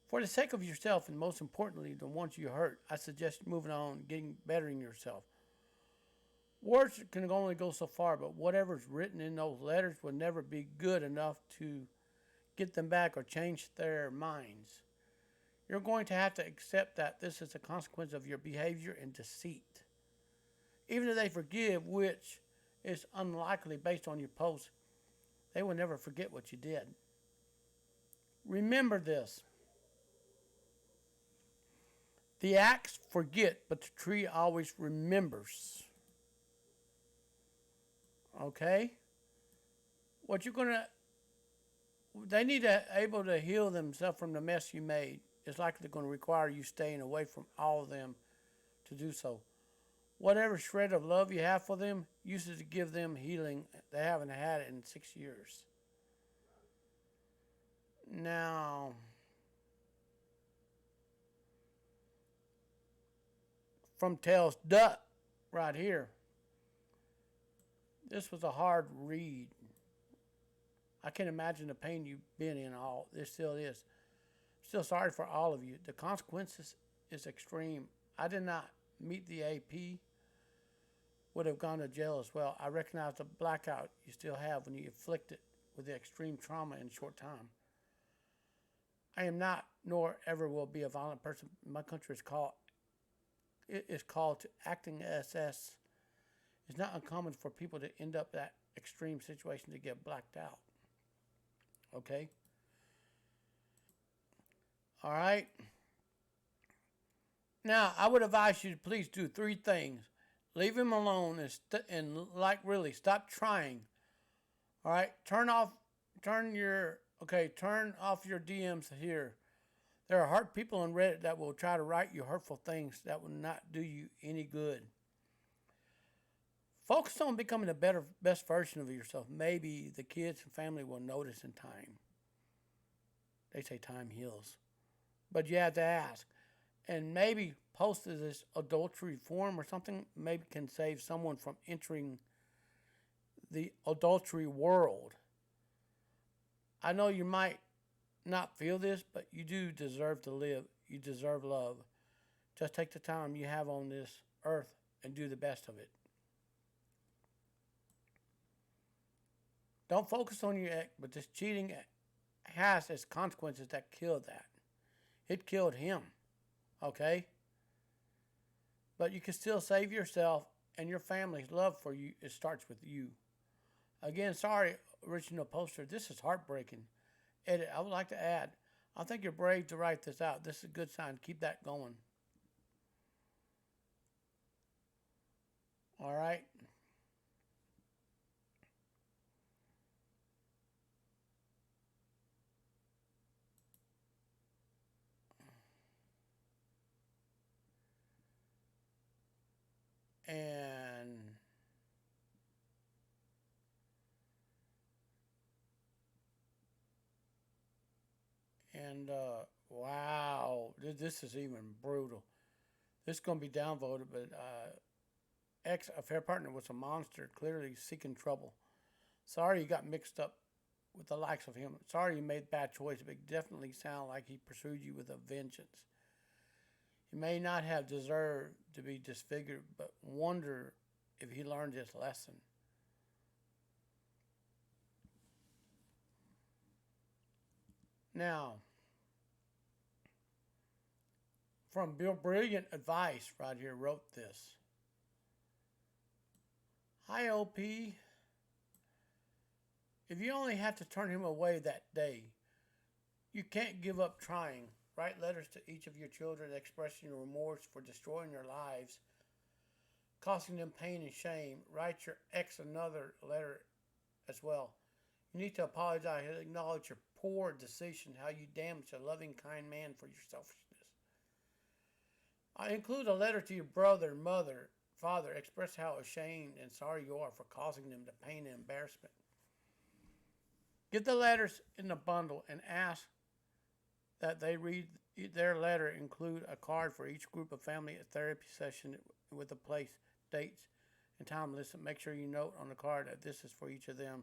For the sake of yourself and most importantly, the ones you hurt, I suggest moving on, bettering yourself. Words can only go so far, but whatever's written in those letters will never be good enough to get them back or change their minds. You're going to have to accept that this is a consequence of your behavior and deceit. Even if they forgive, which is unlikely based on your post, they will never forget what you did. Remember this. The axe forget, but the tree always remembers. Okay? What you're going to... They need to able to heal themselves from the mess you made. It's likely going to require you staying away from all of them to do so. Whatever shred of love you have for them, use it to give them healing they haven't had in 6 years. Now, from Tales Duck, right here. This was a hard read. I can't imagine the pain you've been in all. This still is. Still sorry for all of you. The consequences is extreme. I did not meet the AP. Would have gone to jail as well. I recognize the blackout you still have when you inflict it with the extreme trauma in a short time. I am not, nor ever will be a violent person. My country is called to acting SS. It's not uncommon for people to end up that extreme situation to get blacked out. Okay? All right? Now, I would advise you to please do 3 things. Leave him alone and really stop trying. All right? Turn off your DMs here. There are hurt people on Reddit that will try to write you hurtful things that will not do you any good. Focus on becoming the best version of yourself. Maybe the kids and family will notice in time. They say time heals. But you have to ask. And maybe post this adultery form or something maybe can save someone from entering the adultery world. I know you might not feel this, but you do deserve to live. You deserve love. Just take the time you have on this earth and do the best of it. Don't focus on your ex, but this cheating has its consequences that killed that. It killed him. Okay? But you can still save yourself and your family's love for you. It starts with you. Again, sorry, original poster. This is heartbreaking. Edit, I would like to add, I think you're brave to write this out. This is a good sign. Keep that going. All right? And And wow, this is even brutal. This is going to be downvoted, but ex-affair partner was a monster, clearly seeking trouble. Sorry you got mixed up with the likes of him. Sorry you made bad choices, but it definitely sounded like he pursued you with a vengeance. He may not have deserved to be disfigured, but wonder if he learned his lesson. Now, from Bill Brilliant Advice right here wrote this. Hi, OP. If you only have to turn him away that day, you can't give up trying. Write letters to each of your children expressing your remorse for destroying their lives, causing them pain and shame. Write your ex another letter as well. You need to apologize and acknowledge your poor decision, how you damaged a loving, kind man for your selfishness. I include a letter to your brother, mother, father. Express how ashamed and sorry you are for causing them the pain and embarrassment. Get the letters in the bundle and ask that they read their letter. Include a card for each group of family therapy session with the place, dates, and time listed. Make sure you note on the card that this is for each of them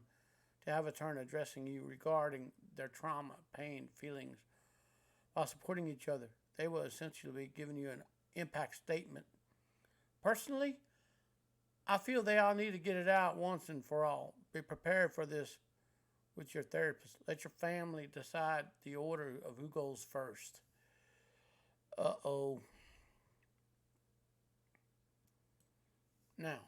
to have a turn addressing you regarding their trauma, pain, feelings, while supporting each other. They will essentially be giving you an impact statement. Personally, I feel they all need to get it out once and for all. Be prepared for this with your therapist. Let your family decide the order of who goes first. Uh-oh. Now,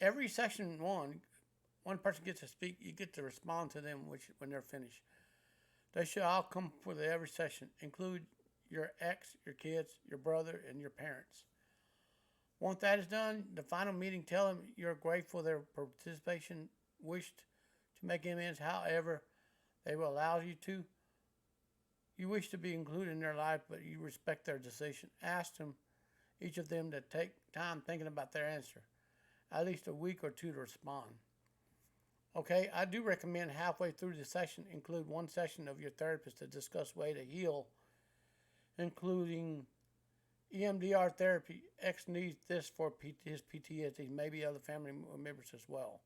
every session one person gets to speak. You get to respond to them when they're finished. They should all come for every session. Include your ex, your kids, your brother, and your parents. Once that is done, the final meeting, tell them you're grateful for their participation, wished to make amends however they will allow you to. You wish to be included in their life, but you respect their decision. Ask them, each of them, to take time thinking about their answer, at least a week or two to respond. Okay, I do recommend halfway through the session, include one session of your therapist to discuss way to heal, including EMDR therapy. X needs this for his PTSD, maybe other family members as well.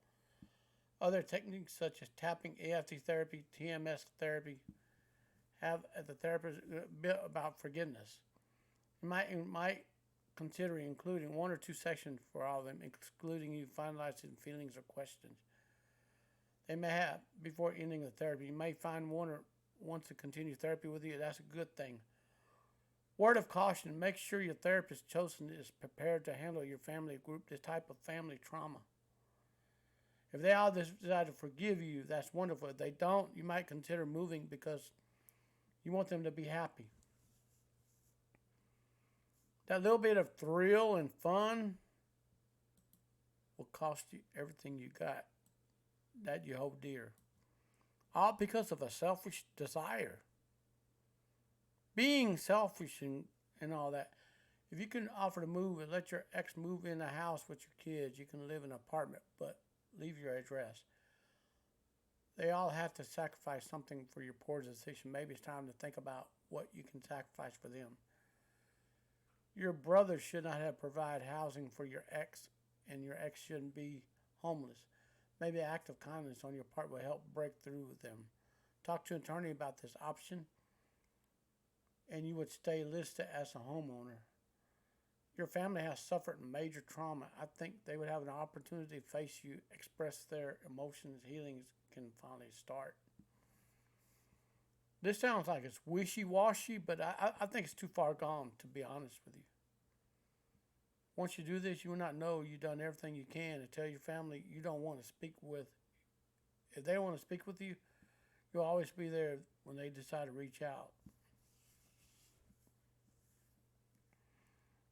Other techniques such as tapping, EFT therapy, TMS therapy, have the therapist bit about forgiveness. You might consider including one or two sessions for all of them, excluding you finalizing feelings or questions they may have before ending the therapy. You may find one or wants to continue therapy with you. That's a good thing. Word of caution, make sure your therapist chosen is prepared to handle your family group, this type of family trauma. If they all decide to forgive you, that's wonderful. If they don't, you might consider moving because you want them to be happy. That little bit of thrill and fun will cost you everything you got that you hold dear. All because of a selfish desire. Being selfish and all that. If you can offer to move and let your ex move in the house with your kids, you can live in an apartment, but leave your address. They all have to sacrifice something for your poor decision. Maybe it's time to think about what you can sacrifice for them. Your brother should not have provided housing for your ex, and your ex shouldn't be homeless. Maybe an act of kindness on your part will help break through with them. Talk to an attorney about this option, and you would stay listed as a homeowner. Your family has suffered major trauma. I think they would have an opportunity to face you, express their emotions. Healings can finally start. This sounds like it's wishy-washy, but I think it's too far gone, to be honest with you. Once you do this, you will not know you've done everything you can to tell your family you don't want to speak with. If they want to speak with you, you'll always be there when they decide to reach out.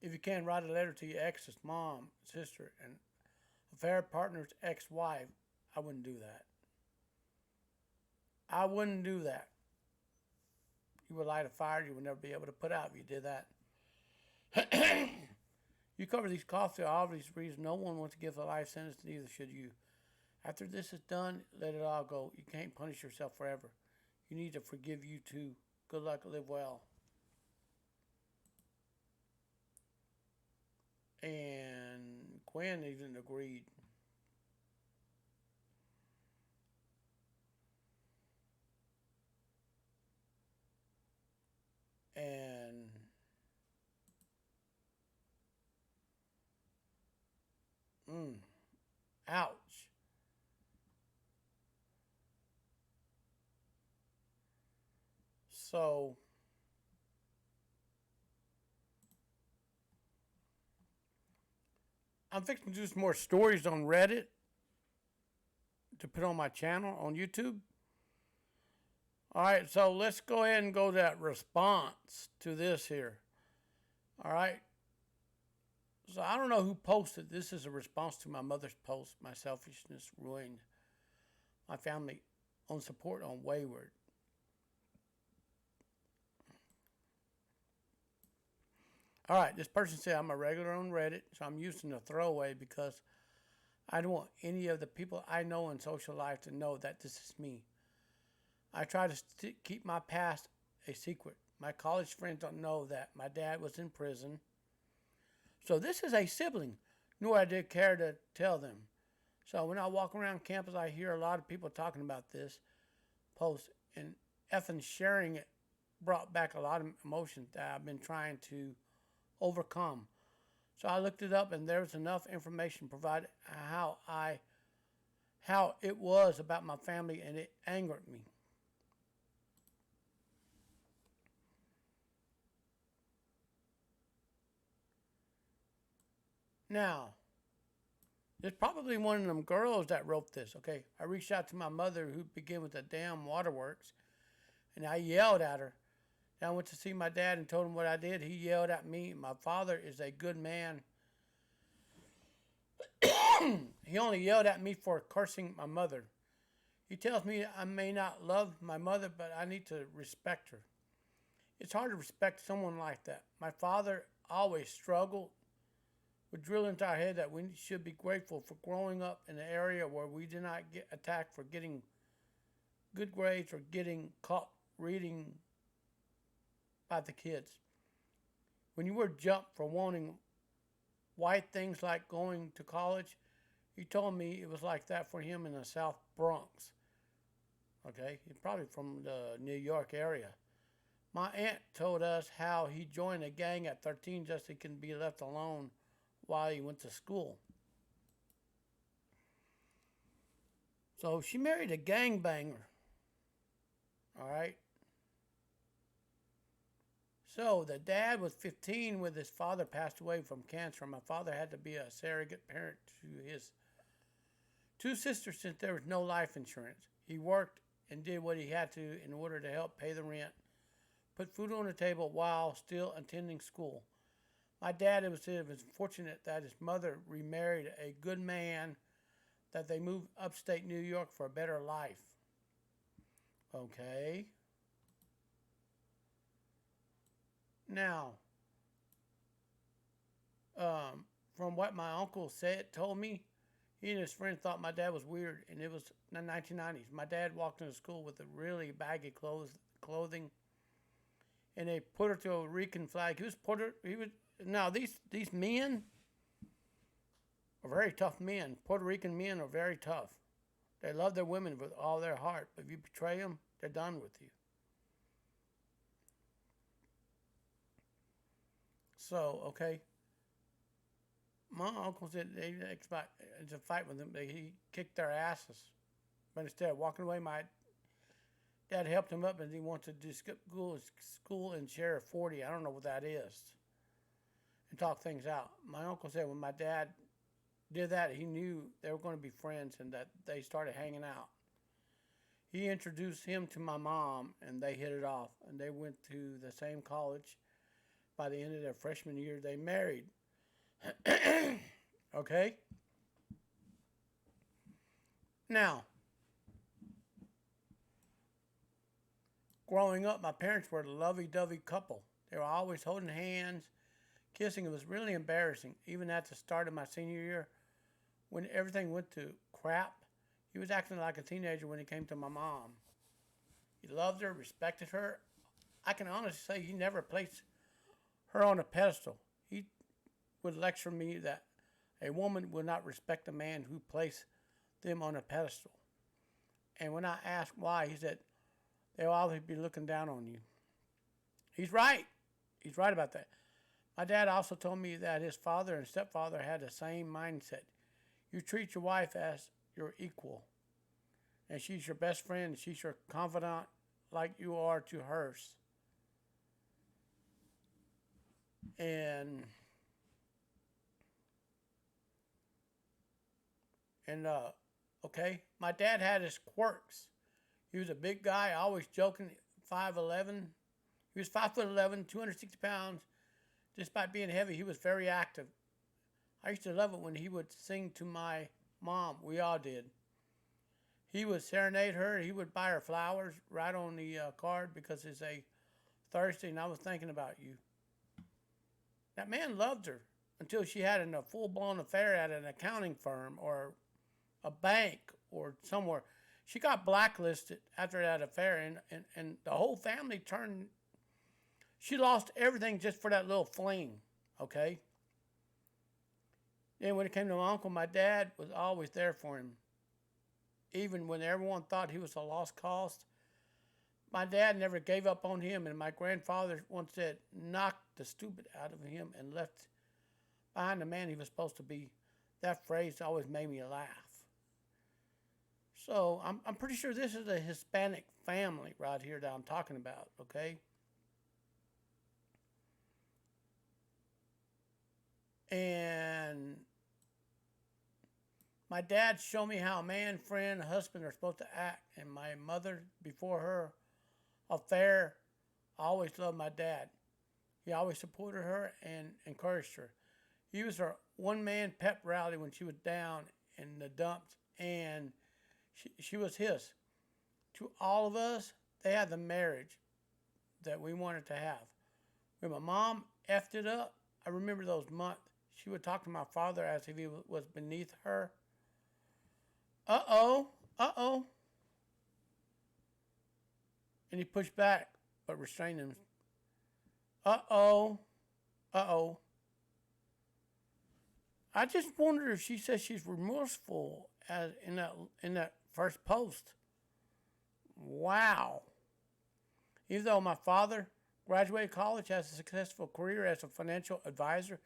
If you can, write a letter to your ex's mom, sister, and affair partner's ex-wife. I wouldn't do that. I wouldn't do that. You would light a fire you would never be able to put out if you did that. You cover these costs for obvious reasons. No one wants to give a life sentence, neither should you. After this is done, let it all go. You can't punish yourself forever. You need to forgive you too. Good luck, live well. And Gwen even agreed. And mm, ouch. So I'm fixing to do some more stories on Reddit to put on my channel on YouTube. All right, so let's go ahead and go to that response to this here. All right. So I don't know who posted. This is a response to my mother's post. My selfishness ruined my family on support on Wayward. All right, this person said I'm a regular on Reddit, so I'm using a throwaway because I don't want any of the people I know in social life to know that this is me. I try to keep my past a secret. My college friends don't know that my dad was in prison. So this is a sibling, nor I did care to tell them. So when I walk around campus, I hear a lot of people talking about this post, and effing sharing it brought back a lot of emotions that I've been trying to overcome. So I looked it up, and there was enough information provided how it was about my family, and it angered me. Now, there's probably one of them girls that wrote this. Okay, I reached out to my mother, who began with the damn waterworks, and I yelled at her. Then I went to see my dad and told him what I did. He yelled at me. My father is a good man. He only yelled at me for cursing my mother. He tells me I may not love my mother, but I need to respect her. It's hard to respect someone like that. My father always struggled would drill into our head that we should be grateful for growing up in an area where we did not get attacked for getting good grades or getting caught reading by the kids. When you were jumped for wanting white things like going to college, he told me it was like that for him in the South Bronx. Okay, he's probably from the New York area. My aunt told us how he joined a gang at 13 just so he can be left alone while he went to school. So she married a gangbanger. All right. So the dad was 15 when his father passed away from cancer. My father had to be a surrogate parent to his two sisters since there was no life insurance. He worked and did what he had to in order to help pay the rent, put food on the table while still attending school. My dad was fortunate that his mother remarried a good man, that they moved upstate New York for a better life. Okay. Now, from what my uncle told me, he and his friend thought my dad was weird, and it was the 1990s. My dad walked into school with a really baggy clothing, and they put her to a Rican flag. Now these men are very tough men. Puerto Rican men are very tough. They love their women with all their heart, but if you betray them, they're done with you. So, okay. My uncle said they expect to fight with them. He kicked their asses. But instead of walking away, my dad helped him up and he wanted to do skip school and share a 40. I don't know what that is. And talk things out. My uncle said when my dad did that, he knew they were going to be friends and that they started hanging out. He introduced him to my mom and they hit it off. And they went to the same college. By the end of their freshman year, they married. Okay? Now, growing up, my parents were a lovey-dovey couple. They were always holding hands, kissing. It was really embarrassing. Even at the start of my senior year, when everything went to crap, he was acting like a teenager when he came to my mom. He loved her, respected her. I can honestly say he never placed her on a pedestal. He would lecture me that a woman will not respect a man who placed them on a pedestal. And when I asked why, he said, they'll always be looking down on you. He's right. He's right about that. My dad also told me that his father and stepfather had the same mindset. You treat your wife as your equal, and she's your best friend, she's your confidant like you are to hers. And okay, my dad had his quirks. He was a big guy, always joking, 5'11". He was 5'11", 260 pounds. Despite being heavy, he was very active. I used to love it when he would sing to my mom. We all did. He would serenade her. He would buy her flowers right on the card because it's a Thursday and I was thinking about you. That man loved her until she had a full-blown affair at an accounting firm or a bank or somewhere. She got blacklisted after that affair, and the whole family turned. She lost everything just for that little fling, okay? Then when it came to my uncle, my dad was always there for him. Even when everyone thought he was a lost cause, my dad never gave up on him, and my grandfather once said, knocked the stupid out of him and left behind the man he was supposed to be. That phrase always made me laugh. So I'm pretty sure this is a Hispanic family right here that I'm talking about, okay? And my dad showed me how a man, friend, husband are supposed to act. And my mother, before her affair, always loved my dad. He always supported her and encouraged her. He was her one-man pep rally when she was down in the dumps, and she was his. To all of us, they had the marriage that we wanted to have. When my mom effed it up, I remember those months. She would talk to my father as if he was beneath her. Uh-oh. And he pushed back, but restrained him. Uh-oh. I just wonder if she says she's remorseful as in that first post. Wow. Even though my father graduated college, has a successful career as a financial advisor,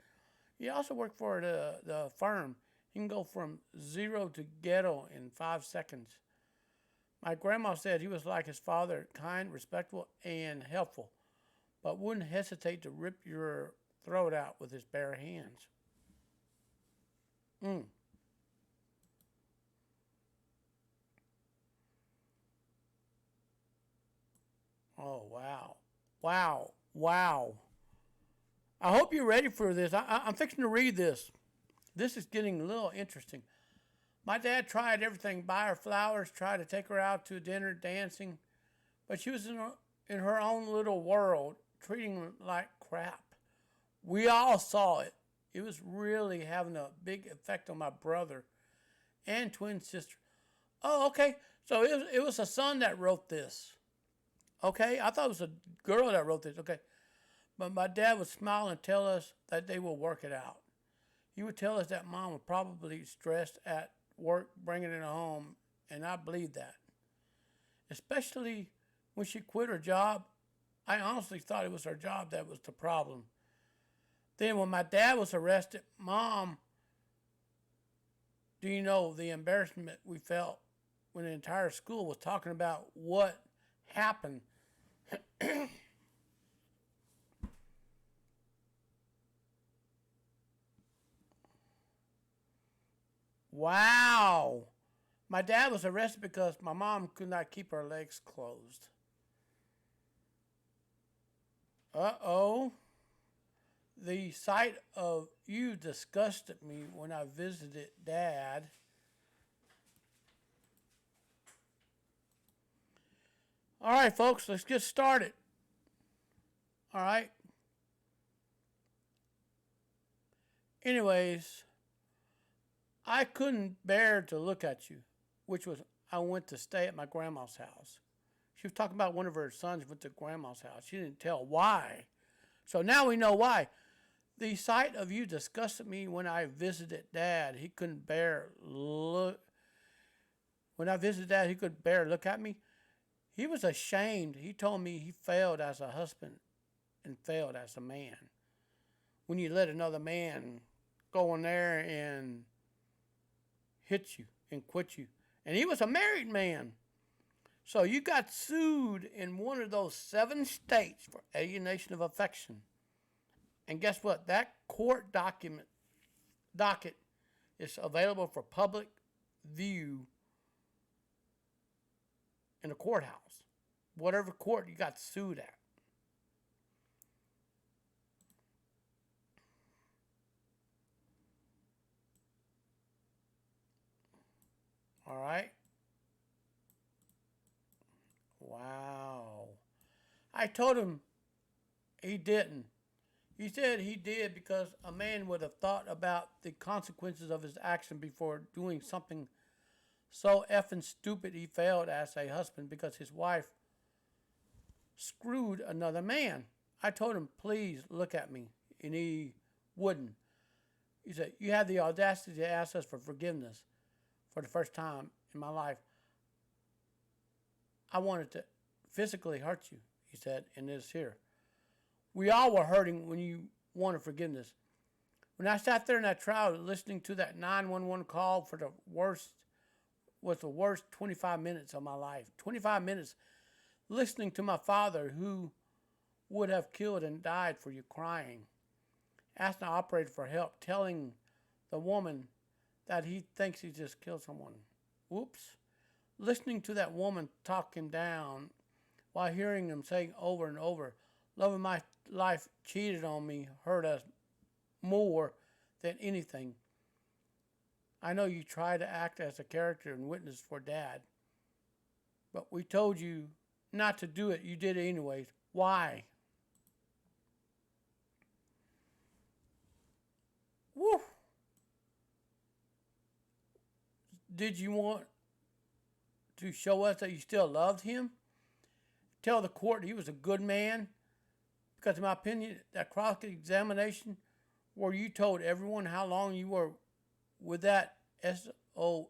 he also worked for the firm. He can go from zero to ghetto in 5 seconds. My grandma said he was like his father, kind, respectful, and helpful, but wouldn't hesitate to rip your throat out with his bare hands. Oh, wow. I hope you're ready for this. I'm fixing to read this. This is getting a little interesting. My dad tried everything, buy her flowers, tried to take her out to dinner, dancing, but she was in her own little world, treating her like crap. We all saw it. It was really having a big effect on my brother and twin sister. Oh, okay. So it was a son that wrote this. Okay, I thought it was a girl that wrote this. Okay, but my dad would smile and tell us that they will work it out. He would tell us that mom was probably stressed at work, bringing it home, and I believe that. Especially when she quit her job, I honestly thought it was her job that was the problem. Then when my dad was arrested, Mom, do you know the embarrassment we felt when the entire school was talking about what happened? Wow. My dad was arrested because my mom could not keep her legs closed. Uh-oh. The sight of you disgusted me when I visited Dad. All right, folks, let's get started. All right. Anyways, I couldn't bear to look at you, which was I went to stay at my grandma's house. She was talking about one of her sons went to grandma's house. She didn't tell why. So now we know why. The sight of you disgusted me when I visited Dad. He couldn't bear look. When I visited Dad, he couldn't bear look at me. He was ashamed. He told me he failed as a husband and failed as a man. When you let another man go in there and hit you and quit you. And he was a married man. So you got sued in one of those 7 states for alienation of affection. And guess what? That court docket is available for public view in a courthouse. Whatever court you got sued at. All right? Wow. I told him he didn't. He said he did because a man would have thought about the consequences of his action before doing something so effing stupid. He failed as a husband because his wife screwed another man. I told him, please look at me. And he wouldn't. He said, you had the audacity to ask us for forgiveness for the first time in my life. I wanted to physically hurt you, he said, and it's here. We all were hurting when you wanted forgiveness. When I sat there in that trial listening to that 911 call for the worst 25 minutes of my life. 25 minutes listening to my father who would have killed and died for you crying. Asking the operator for help, telling the woman that he thinks he just killed someone. Whoops. Listening to that woman talking down while hearing him saying over and over, love of my life cheated on me, hurt us more than anything. I know you try to act as a character and witness for Dad, but we told you not to do it. You did it anyways. Why? Woo! Did you want to show us that you still loved him? Tell the court he was a good man? Because in my opinion, that cross-examination where you told everyone how long you were with that SOB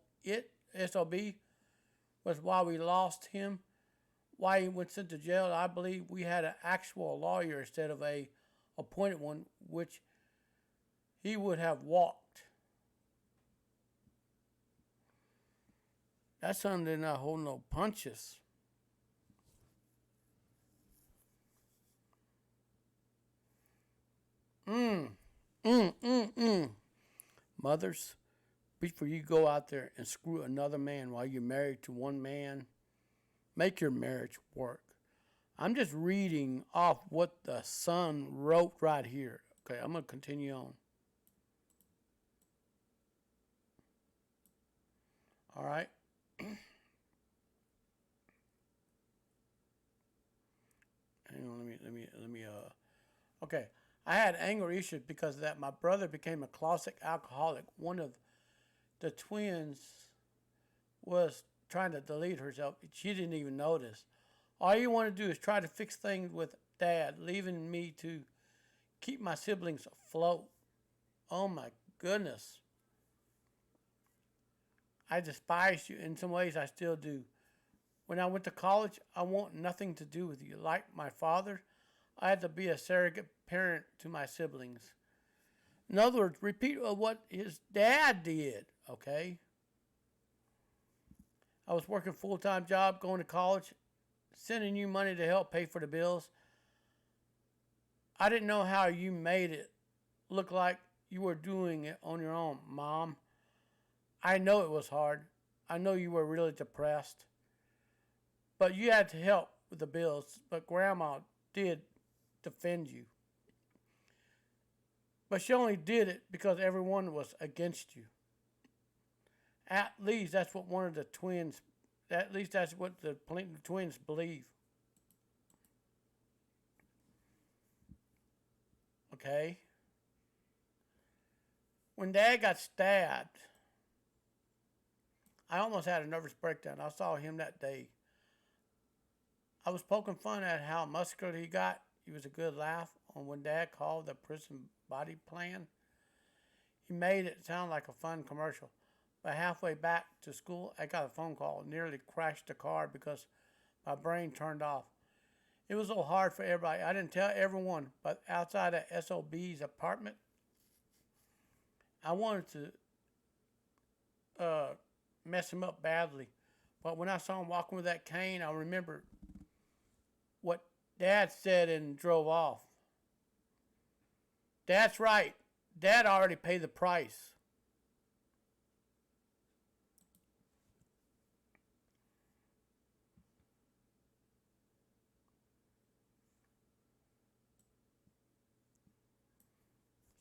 was why we lost him, why he went sent to jail. I believe we had an actual lawyer instead of a appointed one, which he would have walked. That son did not hold no punches. Mothers, before you go out there and screw another man while you're married to one man, make your marriage work. I'm just reading off what the son wrote right here. Okay, I'm going to continue on. All right. Hang on, let me okay. I had anger issues because of that. My brother became a closet alcoholic. One of the twins was trying to delete herself. She didn't even notice. All you want to do is try to fix things with Dad, leaving me to keep my siblings afloat. Oh my goodness. I despise you. In some ways, I still do. When I went to college, I want nothing to do with you. Like my father, I had to be a surrogate parent to my siblings. In other words, repeat what his dad did, okay? I was working a full-time job, going to college, sending you money to help pay for the bills. I didn't know how you made it look like you were doing it on your own, Mom. I know it was hard. I know you were really depressed. But you had to help with the bills. But Grandma did defend you. But she only did it because everyone was against you. At least that's what one of the twins, at least that's what the twins believe. Okay? When Dad got stabbed, I almost had a nervous breakdown. I saw him that day. I was poking fun at how muscular he got. He was a good laugh on when Dad called the prison body plan. He made it sound like a fun commercial. But halfway back to school, I got a phone call. Nearly crashed the car because my brain turned off. It was so hard for everybody. I didn't tell everyone, but outside of SOB's apartment, I wanted to mess him up badly. But when I saw him walking with that cane, I remembered what Dad said and drove off. That's right. Dad already paid the price.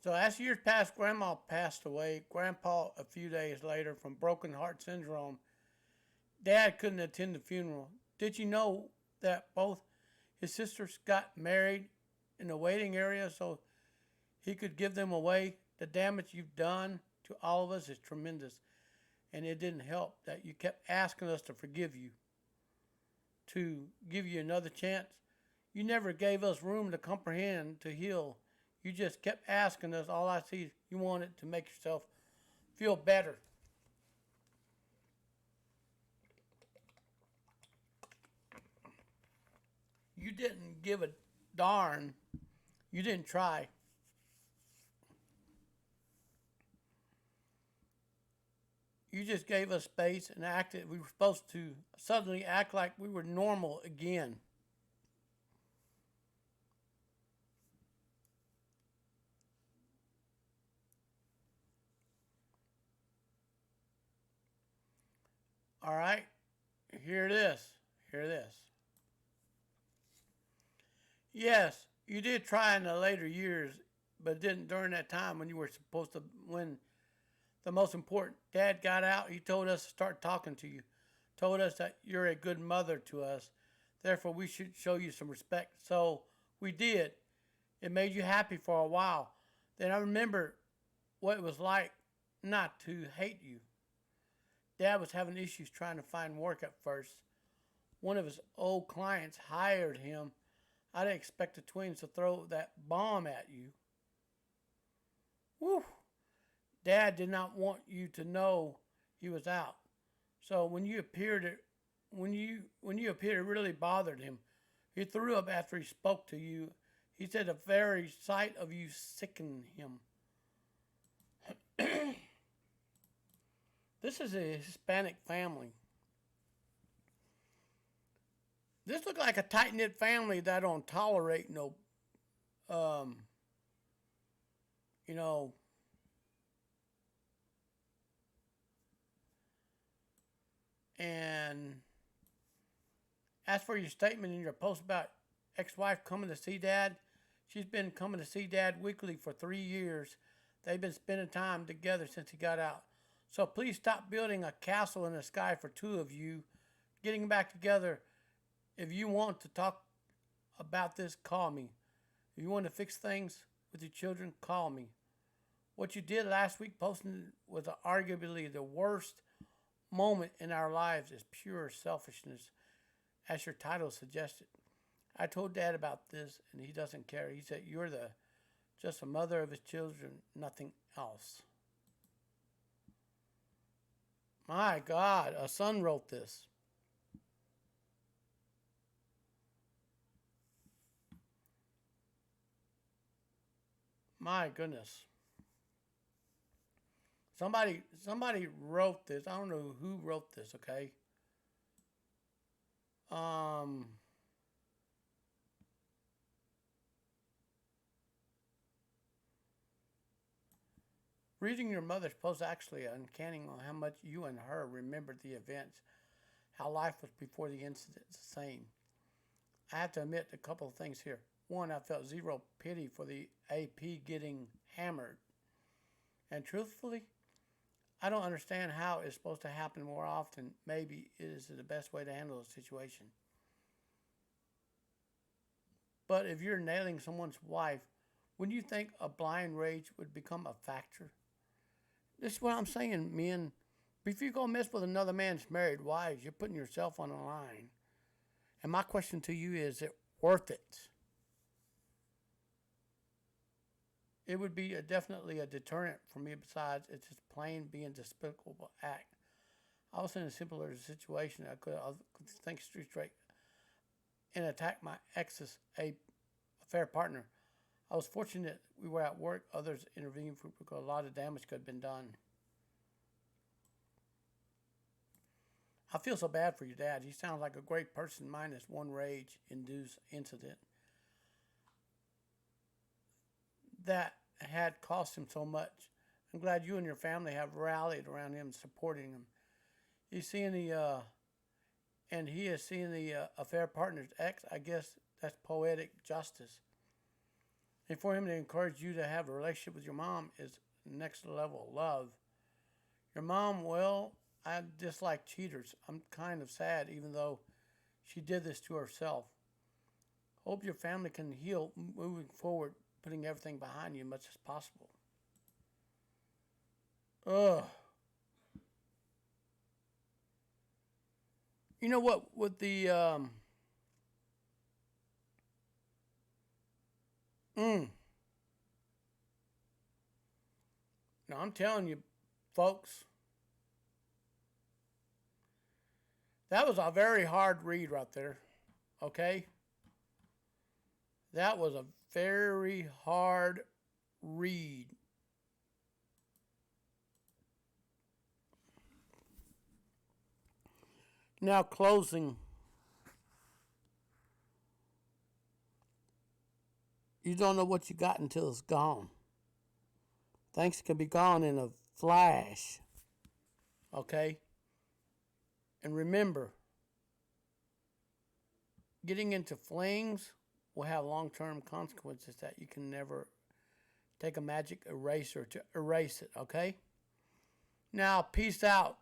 So as years passed, Grandma passed away. Grandpa, a few days later, from broken heart syndrome. Dad couldn't attend the funeral. Did you know that both his sisters got married in the waiting area so he could give them away? The damage you've done to all of us is tremendous. And it didn't help that you kept asking us to forgive you, to give you another chance. You never gave us room to comprehend, to heal. You just kept asking us. All I see is you wanted to make yourself feel better. You didn't give a darn. You didn't try. You just gave us space and acted. We were supposed to suddenly act like we were normal again. All right, here it is. Here it is. Yes, you did try in the later years, but didn't during that time when you were supposed to. When the most important, Dad got out. He told us to start talking to you. Told us that you're a good mother to us. Therefore, we should show you some respect. So we did. It made you happy for a while. Then I remember what it was like not to hate you. Dad was having issues trying to find work at first. One of his old clients hired him. I didn't expect the twins to throw that bomb at you. Whew. Dad did not want you to know he was out. So when you appeared, it really bothered him. He threw up after he spoke to you. He said the very sight of you sickened him. This is a Hispanic family. This looked like a tight knit family that don't tolerate no, um, you know, and as for your statement in your post about ex-wife coming to see Dad, she's been coming to see Dad weekly for 3 years. They've been spending time together since he got out. So please stop building a castle in the sky for two of you. Getting back together. If you want to talk about this, call me. If you want to fix things with your children, call me. What you did last week posting was arguably the worst moment in our lives is pure selfishness, as your title suggested. I told Dad about this, and he doesn't care. He said, you're just a mother of his children, nothing else. My God, a son wrote this. My goodness. Somebody wrote this. I don't know who wrote this, okay? Um Reading your mother's post actually uncanny on how much you and her remembered the events, how life was before the incident, the same. I have to admit a couple of things here. One, I felt zero pity for the AP getting hammered. And truthfully, I don't understand how it's supposed to happen more often. Maybe it is the best way to handle the situation. But if you're nailing someone's wife, wouldn't you think a blind rage would become a factor? This is what I'm saying, men. If you go mess with another man's married wife, you're putting yourself on the line. And my question to you is it worth it? It would be definitely a deterrent for me besides it's just plain being a despicable act. I was in a similar situation. I could think straight and attack my ex's a affair partner. I was fortunate we were at work. Others intervened because a lot of damage could have been done. I feel so bad for your dad. He sounds like a great person minus one rage-induced incident that had cost him so much. I'm glad you and your family have rallied around him, supporting him. He's seeing and he is seeing the affair partner's ex. I guess that's poetic justice. And for him to encourage you to have a relationship with your mom is next level love. Your mom, well, I dislike cheaters. I'm kind of sad, even though she did this to herself. Hope your family can heal moving forward, putting everything behind you as much as possible. Ugh. You know what? With the now I'm telling you, folks, that was a very hard read right there. Okay, that was a very hard read. Now closing. You don't know what you got until it's gone. Things can be gone in a flash. Okay? And remember, getting into flings will have long-term consequences that you can never take a magic eraser to erase it, okay? Now, peace out.